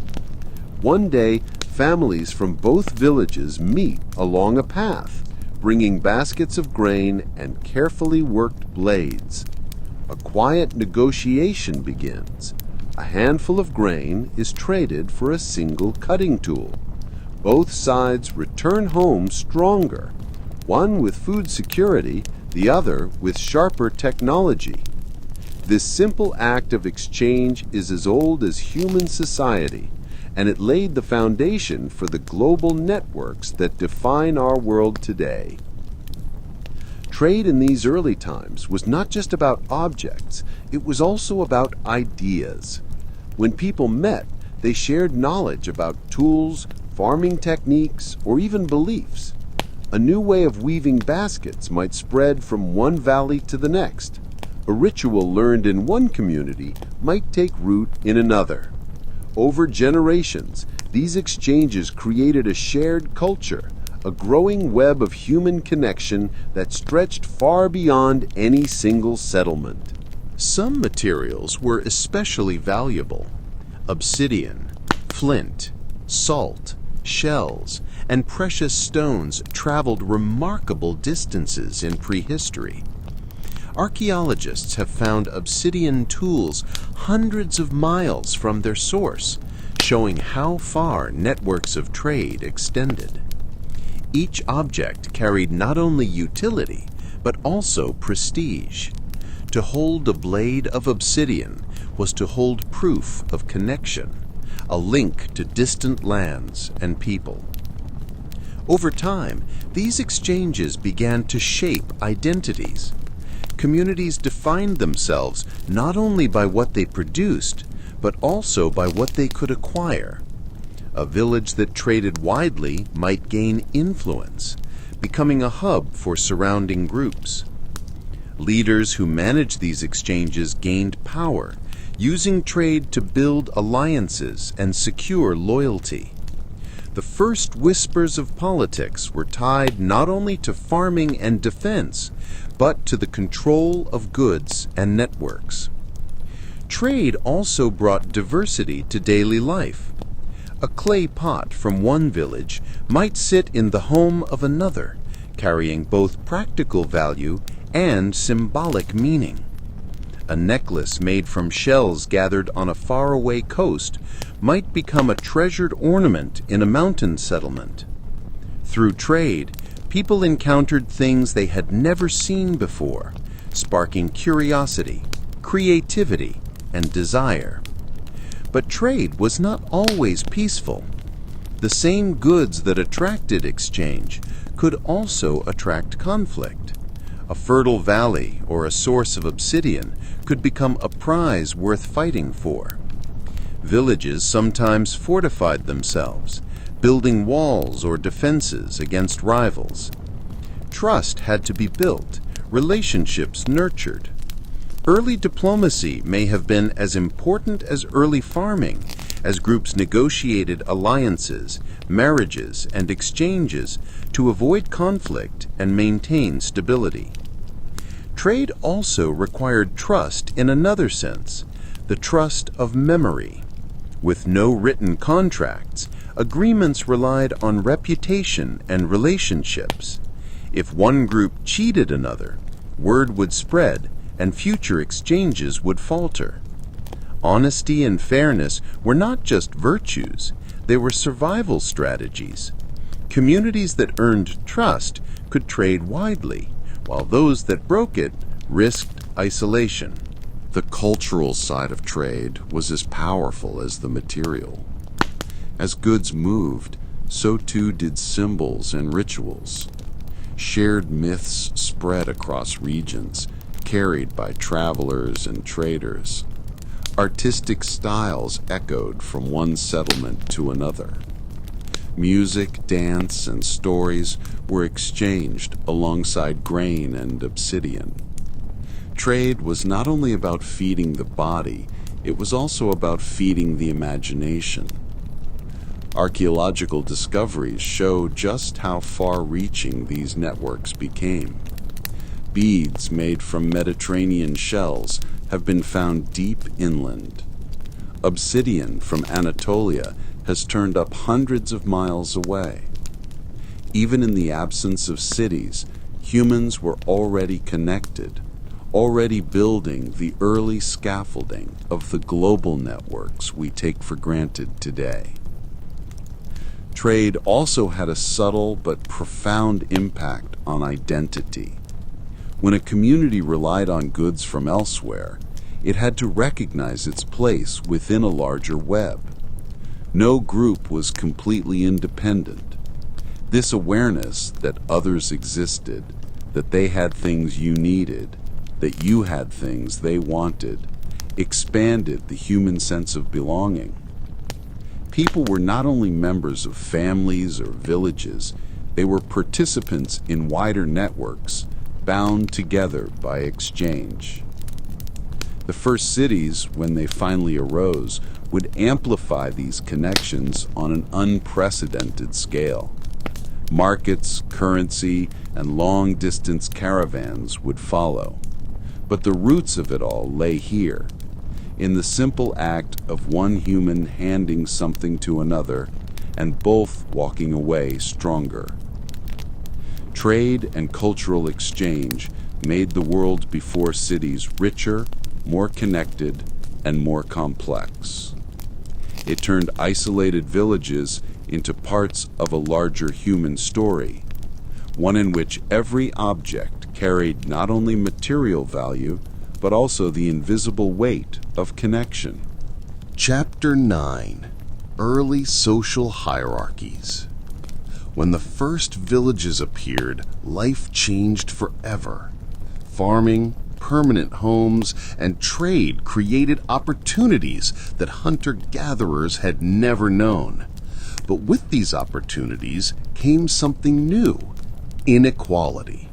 One day, families from both villages meet along a path, bringing baskets of grain and carefully worked blades. A quiet negotiation begins. A handful of grain is traded for a single cutting tool. Both sides return home stronger, one with food security, the other with sharper technology. This simple act of exchange is as old as human society, and it laid the foundation for the global networks that define our world today. Trade in these early times was not just about objects, it was also about ideas. When people met, they shared knowledge about tools, farming techniques, or even beliefs. A new way of weaving baskets might spread from one valley to the next. A ritual learned in one community might take root in another. Over generations, these exchanges created a shared culture, a growing web of human connection that stretched far beyond any single settlement. Some materials were especially valuable. Obsidian, flint, salt, shells, and precious stones traveled remarkable distances in prehistory. Archaeologists have found obsidian tools hundreds of miles from their source, showing how far networks of trade extended. Each object carried not only utility, but also prestige. To hold a blade of obsidian was to hold proof of connection, a link to distant lands and people. Over time, these exchanges began to shape identities. Communities defined themselves not only by what they produced, but also by what they could acquire. A village that traded widely might gain influence, becoming a hub for surrounding groups. Leaders who managed these exchanges gained power, using trade to build alliances and secure loyalty. The first whispers of politics were tied not only to farming and defense, but to the control of goods and networks. Trade also brought diversity to daily life. A clay pot from one village might sit in the home of another, carrying both practical value and symbolic meaning. A necklace made from shells gathered on a faraway coast might become a treasured ornament in a mountain settlement. Through trade, people encountered things they had never seen before, sparking curiosity, creativity, and desire. But trade was not always peaceful. The same goods that attracted exchange could also attract conflict. A fertile valley or a source of obsidian could become a prize worth fighting for. Villages sometimes fortified themselves, building walls or defenses against rivals. Trust had to be built, relationships nurtured. Early diplomacy may have been as important as early farming, as groups negotiated alliances, marriages, and exchanges to avoid conflict and maintain stability. Trade also required trust in another sense, the trust of memory. With no written contracts, agreements relied on reputation and relationships. If one group cheated another, word would spread and future exchanges would falter. Honesty and fairness were not just virtues, they were survival strategies. Communities that earned trust could trade widely, while those that broke it risked isolation. The cultural side of trade was as powerful as the material. As goods moved, so too did symbols and rituals. Shared myths spread across regions, carried by travelers and traders. Artistic styles echoed from one settlement to another. Music, dance, and stories were exchanged alongside grain and obsidian. Trade was not only about feeding the body, it was also about feeding the imagination. Archaeological discoveries show just how far-reaching these networks became. Beads made from Mediterranean shells have been found deep inland. Obsidian from Anatolia has turned up hundreds of miles away. Even in the absence of cities, humans were already connected, already building the early scaffolding of the global networks we take for granted today. Trade also had a subtle but profound impact on identity. When a community relied on goods from elsewhere, it had to recognize its place within a larger web. No group was completely independent. This awareness that others existed, that they had things you needed, that you had things they wanted, expanded the human sense of belonging. People were not only members of families or villages, they were participants in wider networks, bound together by exchange. The first cities, when they finally arose, would amplify these connections on an unprecedented scale. Markets, currency, and long-distance caravans would follow. But the roots of it all lay here, in the simple act of one human handing something to another and both walking away stronger. Trade and cultural exchange made the world before cities richer, more connected, and more complex. It turned isolated villages into parts of a larger human story, one in which every object carried not only material value, but also the invisible weight of connection. Chapter 9. Early Social Hierarchies. When the first villages appeared, life changed forever. Farming, permanent homes, and trade created opportunities that hunter-gatherers had never known. But with these opportunities came something new: inequality.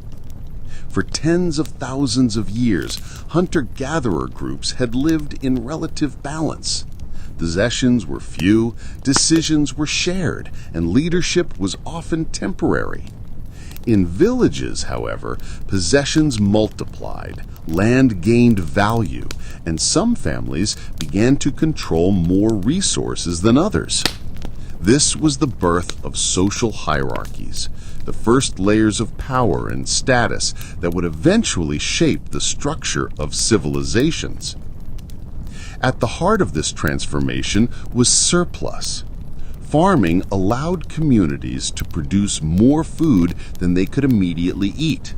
For tens of thousands of years, hunter-gatherer groups had lived in relative balance. Possessions were few, decisions were shared, and leadership was often temporary. In villages, however, possessions multiplied, land gained value, and some families began to control more resources than others. This was the birth of social hierarchies, the first layers of power and status that would eventually shape the structure of civilizations. At the heart of this transformation was surplus. Farming allowed communities to produce more food than they could immediately eat.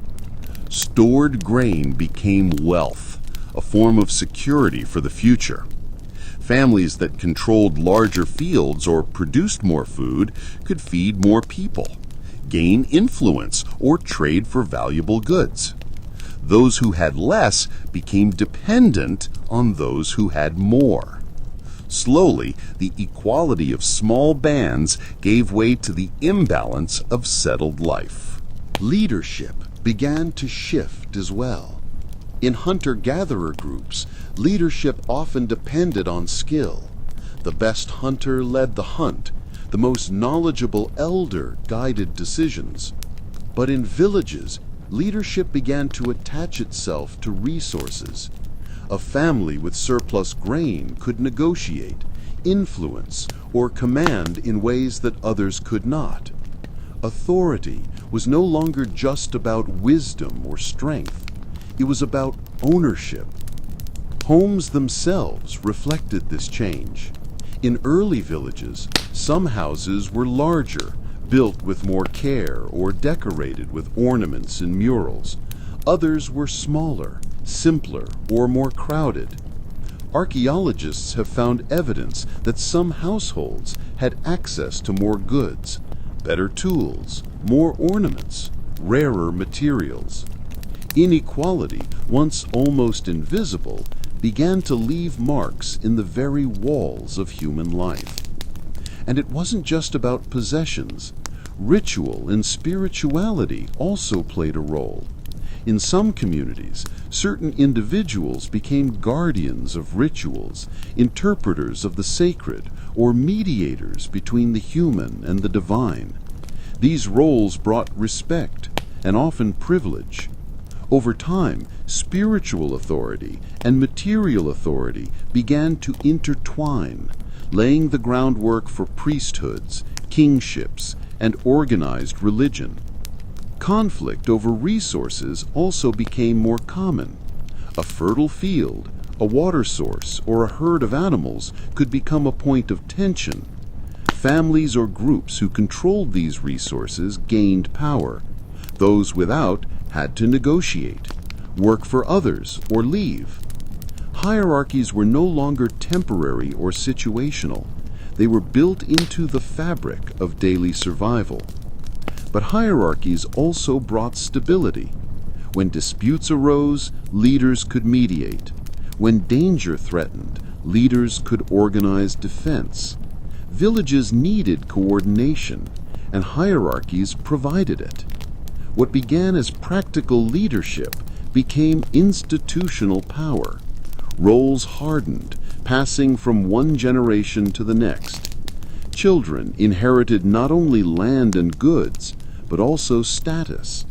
Stored grain became wealth, a form of security for the future. Families that controlled larger fields or produced more food could feed more people, gain influence, or trade for valuable goods. Those who had less became dependent on those who had more. Slowly, the equality of small bands gave way to the imbalance of settled life. Leadership began to shift as well. In hunter-gatherer groups, leadership often depended on skill. The best hunter led the hunt. The most knowledgeable elder guided decisions. But in villages, leadership began to attach itself to resources. A family with surplus grain could negotiate, influence, or command in ways that others could not. Authority was no longer just about wisdom or strength. It was about ownership. Homes themselves reflected this change. In early villages, some houses were larger, built with more care or decorated with ornaments and murals. Others were smaller, simpler, or more crowded. Archaeologists have found evidence that some households had access to more goods, better tools, more ornaments, rarer materials. Inequality, once almost invisible, began to leave marks in the very walls of human life. And it wasn't just about possessions. Ritual and spirituality also played a role. In some communities, certain individuals became guardians of rituals, interpreters of the sacred, or mediators between the human and the divine. These roles brought respect and often privilege. Over time, spiritual authority and material authority began to intertwine, laying the groundwork for priesthoods, kingships, and organized religion. Conflict over resources also became more common. A fertile field, a water source, or a herd of animals could become a point of tension. Families or groups who controlled these resources gained power. Those without had to negotiate, work for others, or leave. Hierarchies were no longer temporary or situational. They were built into the fabric of daily survival. But hierarchies also brought stability. When disputes arose, leaders could mediate. When danger threatened, leaders could organize defense. Villages needed coordination, and hierarchies provided it. What began as practical leadership became institutional power. Roles hardened, passing from one generation to the next. Children inherited not only land and goods, but also status.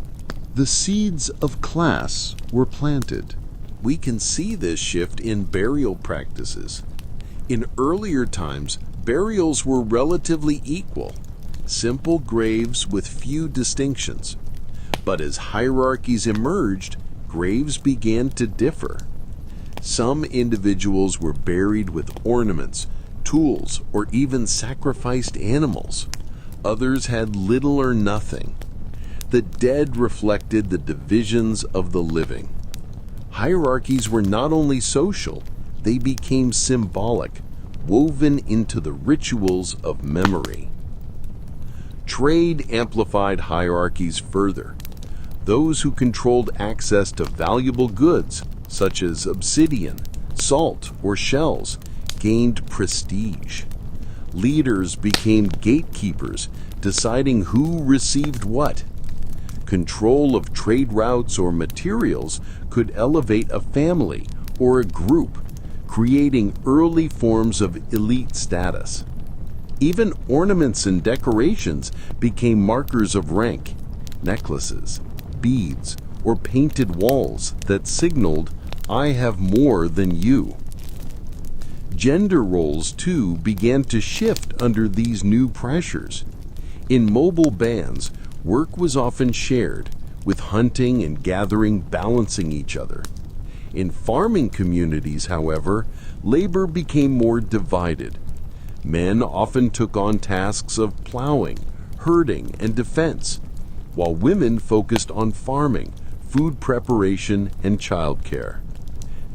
The seeds of class were planted. We can see this shift in burial practices. In earlier times, burials were relatively equal, simple graves with few distinctions. But as hierarchies emerged, graves began to differ. Some individuals were buried with ornaments, tools, or even sacrificed animals. Others had little or nothing. The dead reflected the divisions of the living. Hierarchies were not only social, they became symbolic, woven into the rituals of memory. Trade amplified hierarchies further. Those who controlled access to valuable goods, such as obsidian, salt, or shells, gained prestige. Leaders became gatekeepers, deciding who received what. Control of trade routes or materials could elevate a family or a group, creating early forms of elite status. Even ornaments and decorations became markers of rank. Necklaces, beads, or painted walls that signaled, "I have more than you." Gender roles, too, began to shift under these new pressures. In mobile bands, work was often shared, with hunting and gathering balancing each other. In farming communities, however, labor became more divided. Men often took on tasks of plowing, herding, and defense, while women focused on farming, food preparation, and childcare.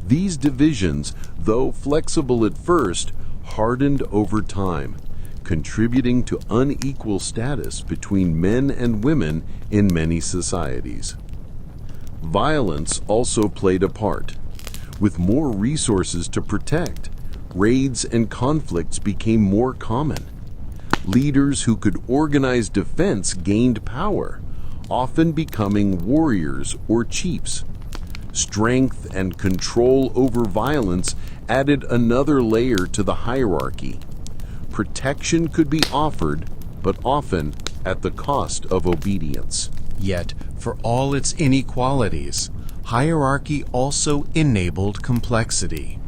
These divisions, though flexible at first, hardened over time, contributing to unequal status between men and women in many societies. Violence also played a part. With more resources to protect, raids and conflicts became more common. Leaders who could organize defense gained power, often becoming warriors or chiefs. Strength and control over violence added another layer to the hierarchy. Protection could be offered, but often at the cost of obedience. Yet, for all its inequalities, hierarchy also enabled complexity.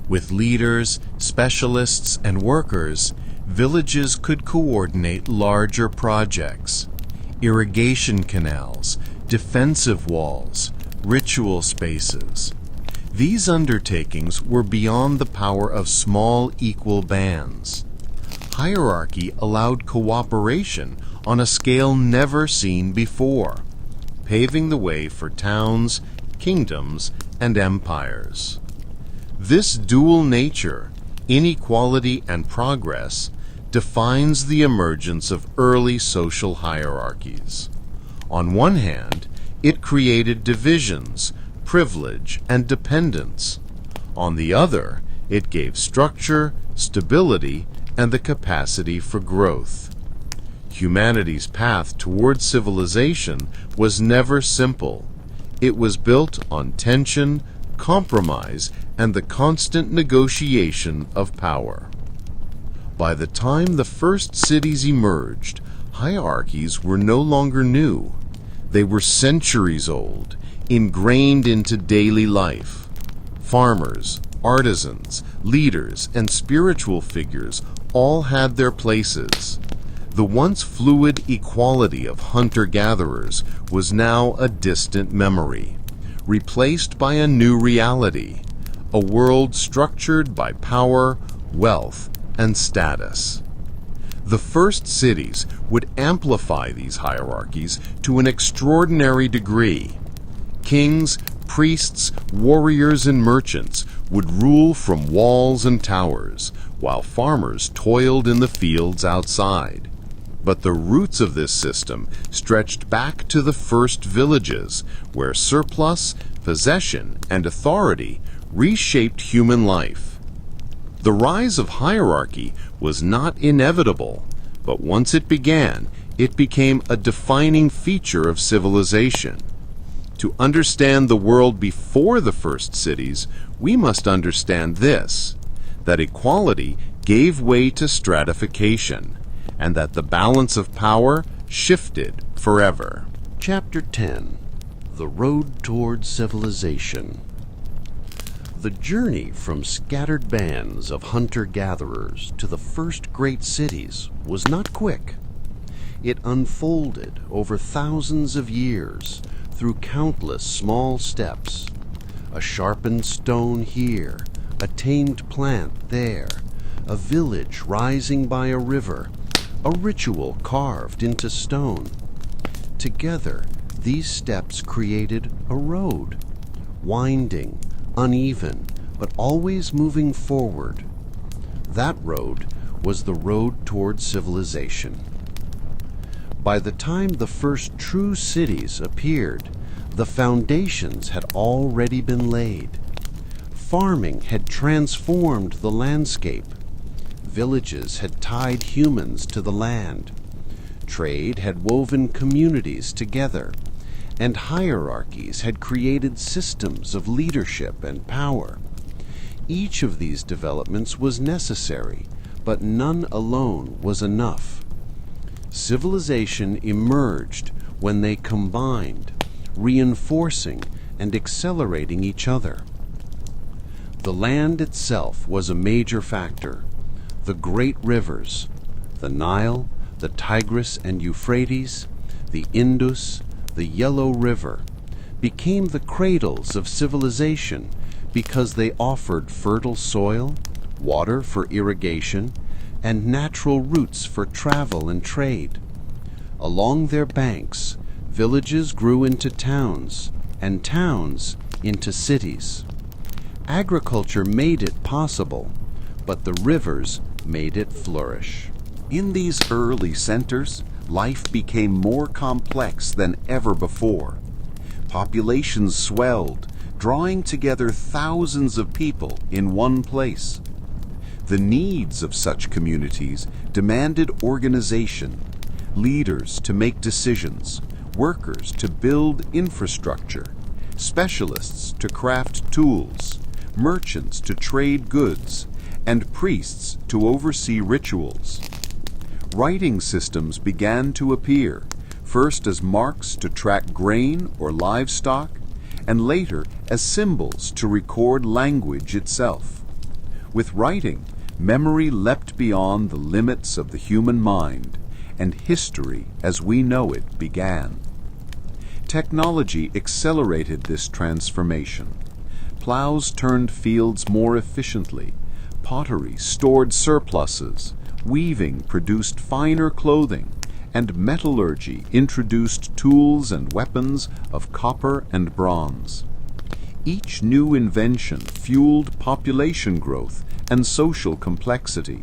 With leaders, specialists, and workers, villages could coordinate larger projects. Irrigation canals, defensive walls, ritual spaces. These undertakings were beyond the power of small equal bands. Hierarchy allowed cooperation on a scale never seen before, paving the way for towns, kingdoms, and empires. This dual nature, inequality and progress, defines the emergence of early social hierarchies. On one hand, it created divisions, privilege, and dependence. On the other, it gave structure, stability, and the capacity for growth. Humanity's path toward civilization was never simple. It was built on tension, compromise, and the constant negotiation of power. By the time the first cities emerged, hierarchies were no longer new. They were centuries old, ingrained into daily life. Farmers, artisans, leaders, and spiritual figures all had their places. The once fluid equality of hunter-gatherers was now a distant memory, replaced by a new reality, a world structured by power, wealth, and status. The first cities would amplify these hierarchies to an extraordinary degree. Kings, priests, warriors, and merchants would rule from walls and towers, while farmers toiled in the fields outside. But the roots of this system stretched back to the first villages, where surplus, possession, and authority reshaped human life. The rise of hierarchy was not inevitable, but once it began, it became a defining feature of civilization. To understand the world before the first cities, we must understand this, that equality gave way to stratification, and that the balance of power shifted forever. Chapter 10. The Road Toward Civilization. The journey from scattered bands of hunter-gatherers to the first great cities was not quick. It unfolded over thousands of years through countless small steps. A sharpened stone here, a tamed plant there, a village rising by a river, a ritual carved into stone. Together, these steps created a road, winding, uneven, but always moving forward. That road was the road toward civilization. By the time the first true cities appeared, the foundations had already been laid. Farming had transformed the landscape. Villages had tied humans to the land. Trade had woven communities together, and hierarchies had created systems of leadership and power. Each of these developments was necessary, but none alone was enough. Civilization emerged when they combined, reinforcing and accelerating each other. The land itself was a major factor. The great rivers, the Nile, the Tigris and Euphrates, the Indus, the Yellow River, became the cradles of civilization because they offered fertile soil, water for irrigation, and natural routes for travel and trade. Along their banks, villages grew into towns, and towns into cities. Agriculture made it possible, but the rivers made it flourish. In these early centers, life became more complex than ever before. Populations swelled, drawing together thousands of people in one place. The needs of such communities demanded organization, leaders to make decisions, workers to build infrastructure, specialists to craft tools, merchants to trade goods, and priests to oversee rituals. Writing systems began to appear, first as marks to track grain or livestock, and later as symbols to record language itself. With writing, memory leapt beyond the limits of the human mind, and history as we know it began. Technology accelerated this transformation. Plows turned fields more efficiently, pottery stored surpluses, weaving produced finer clothing, and metallurgy introduced tools and weapons of copper and bronze. Each new invention fueled population growth and social complexity.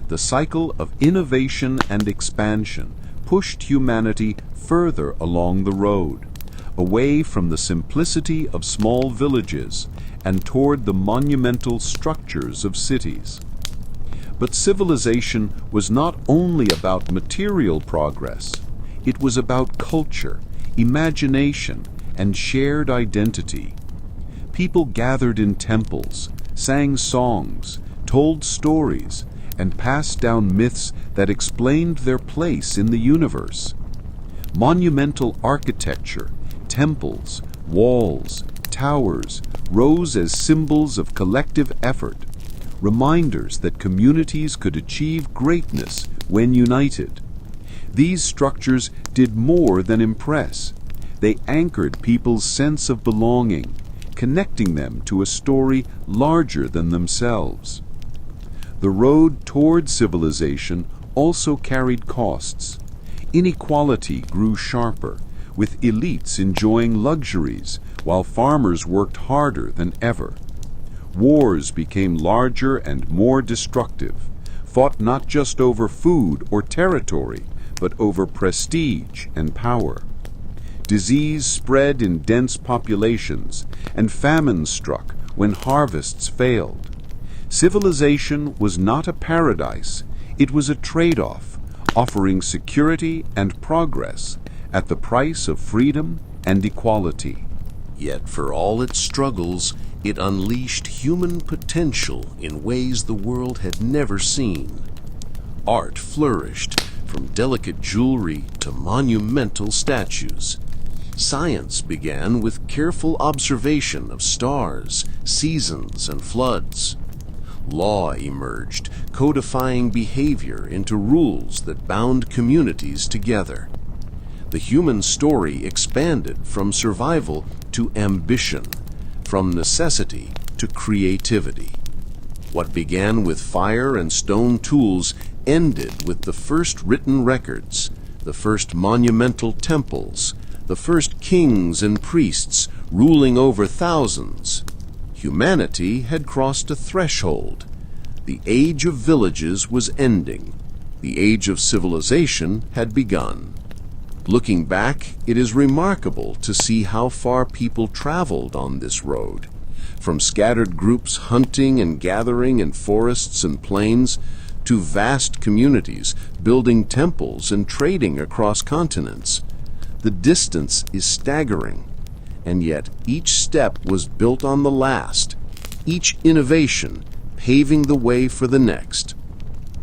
The cycle of innovation and expansion pushed humanity further along the road, away from the simplicity of small villages and toward the monumental structures of cities. But civilization was not only about material progress, it was about culture, imagination, and shared identity. People gathered in temples, sang songs, told stories, and passed down myths that explained their place in the universe. Monumental architecture, temples, walls, towers rose as symbols of collective effort, reminders that communities could achieve greatness when united. These structures did more than impress. They anchored people's sense of belonging, connecting them to a story larger than themselves. The road toward civilization also carried costs. Inequality grew sharper, with elites enjoying luxuries while farmers worked harder than ever. Wars became larger and more destructive, fought not just over food or territory, but over prestige and power. Disease spread in dense populations, and famine struck when harvests failed. Civilization was not a paradise, it was a trade-off, offering security and progress at the price of freedom and equality. Yet for all its struggles, it unleashed human potential in ways the world had never seen. Art flourished, from delicate jewelry to monumental statues. Science began with careful observation of stars, seasons, and floods. Law emerged, codifying behavior into rules that bound communities together. The human story expanded from survival to ambition, from necessity to creativity. What began with fire and stone tools ended with the first written records, the first monumental temples, the first kings and priests ruling over thousands. Humanity had crossed a threshold. The age of villages was ending. The age of civilization had begun. Looking back, it is remarkable to see how far people traveled on this road. From scattered groups hunting and gathering in forests and plains, to vast communities building temples and trading across continents. The distance is staggering, and yet each step was built on the last, each innovation paving the way for the next.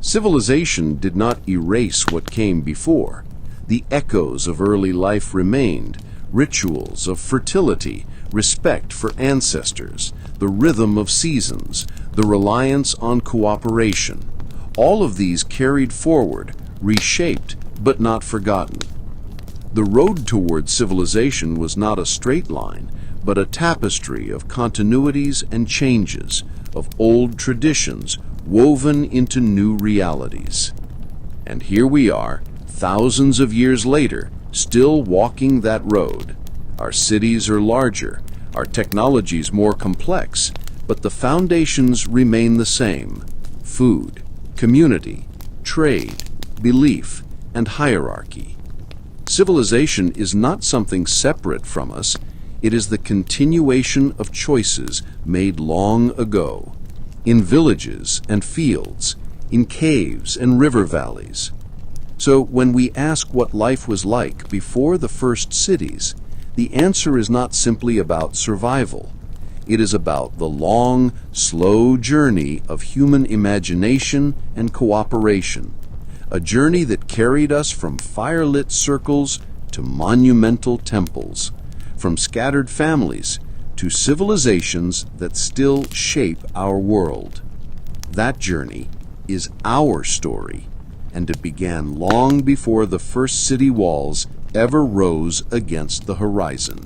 Civilization did not erase what came before. The echoes of early life remained, rituals of fertility, respect for ancestors, the rhythm of seasons, the reliance on cooperation. All of these carried forward, reshaped, but not forgotten. The road toward civilization was not a straight line, but a tapestry of continuities and changes, of old traditions woven into new realities. And here we are, thousands of years later, still walking that road. Our cities are larger, our technologies more complex, but the foundations remain the same: food, community, trade, belief, and hierarchy. Civilization is not something separate from us. It is the continuation of choices made long ago, in villages and fields, in caves and river valleys. So when we ask what life was like before the first cities, the answer is not simply about survival. It is about the long, slow journey of human imagination and cooperation, a journey that carried us from firelit circles to monumental temples, from scattered families to civilizations that still shape our world. That journey is our story, and it began long before the first city walls ever rose against the horizon.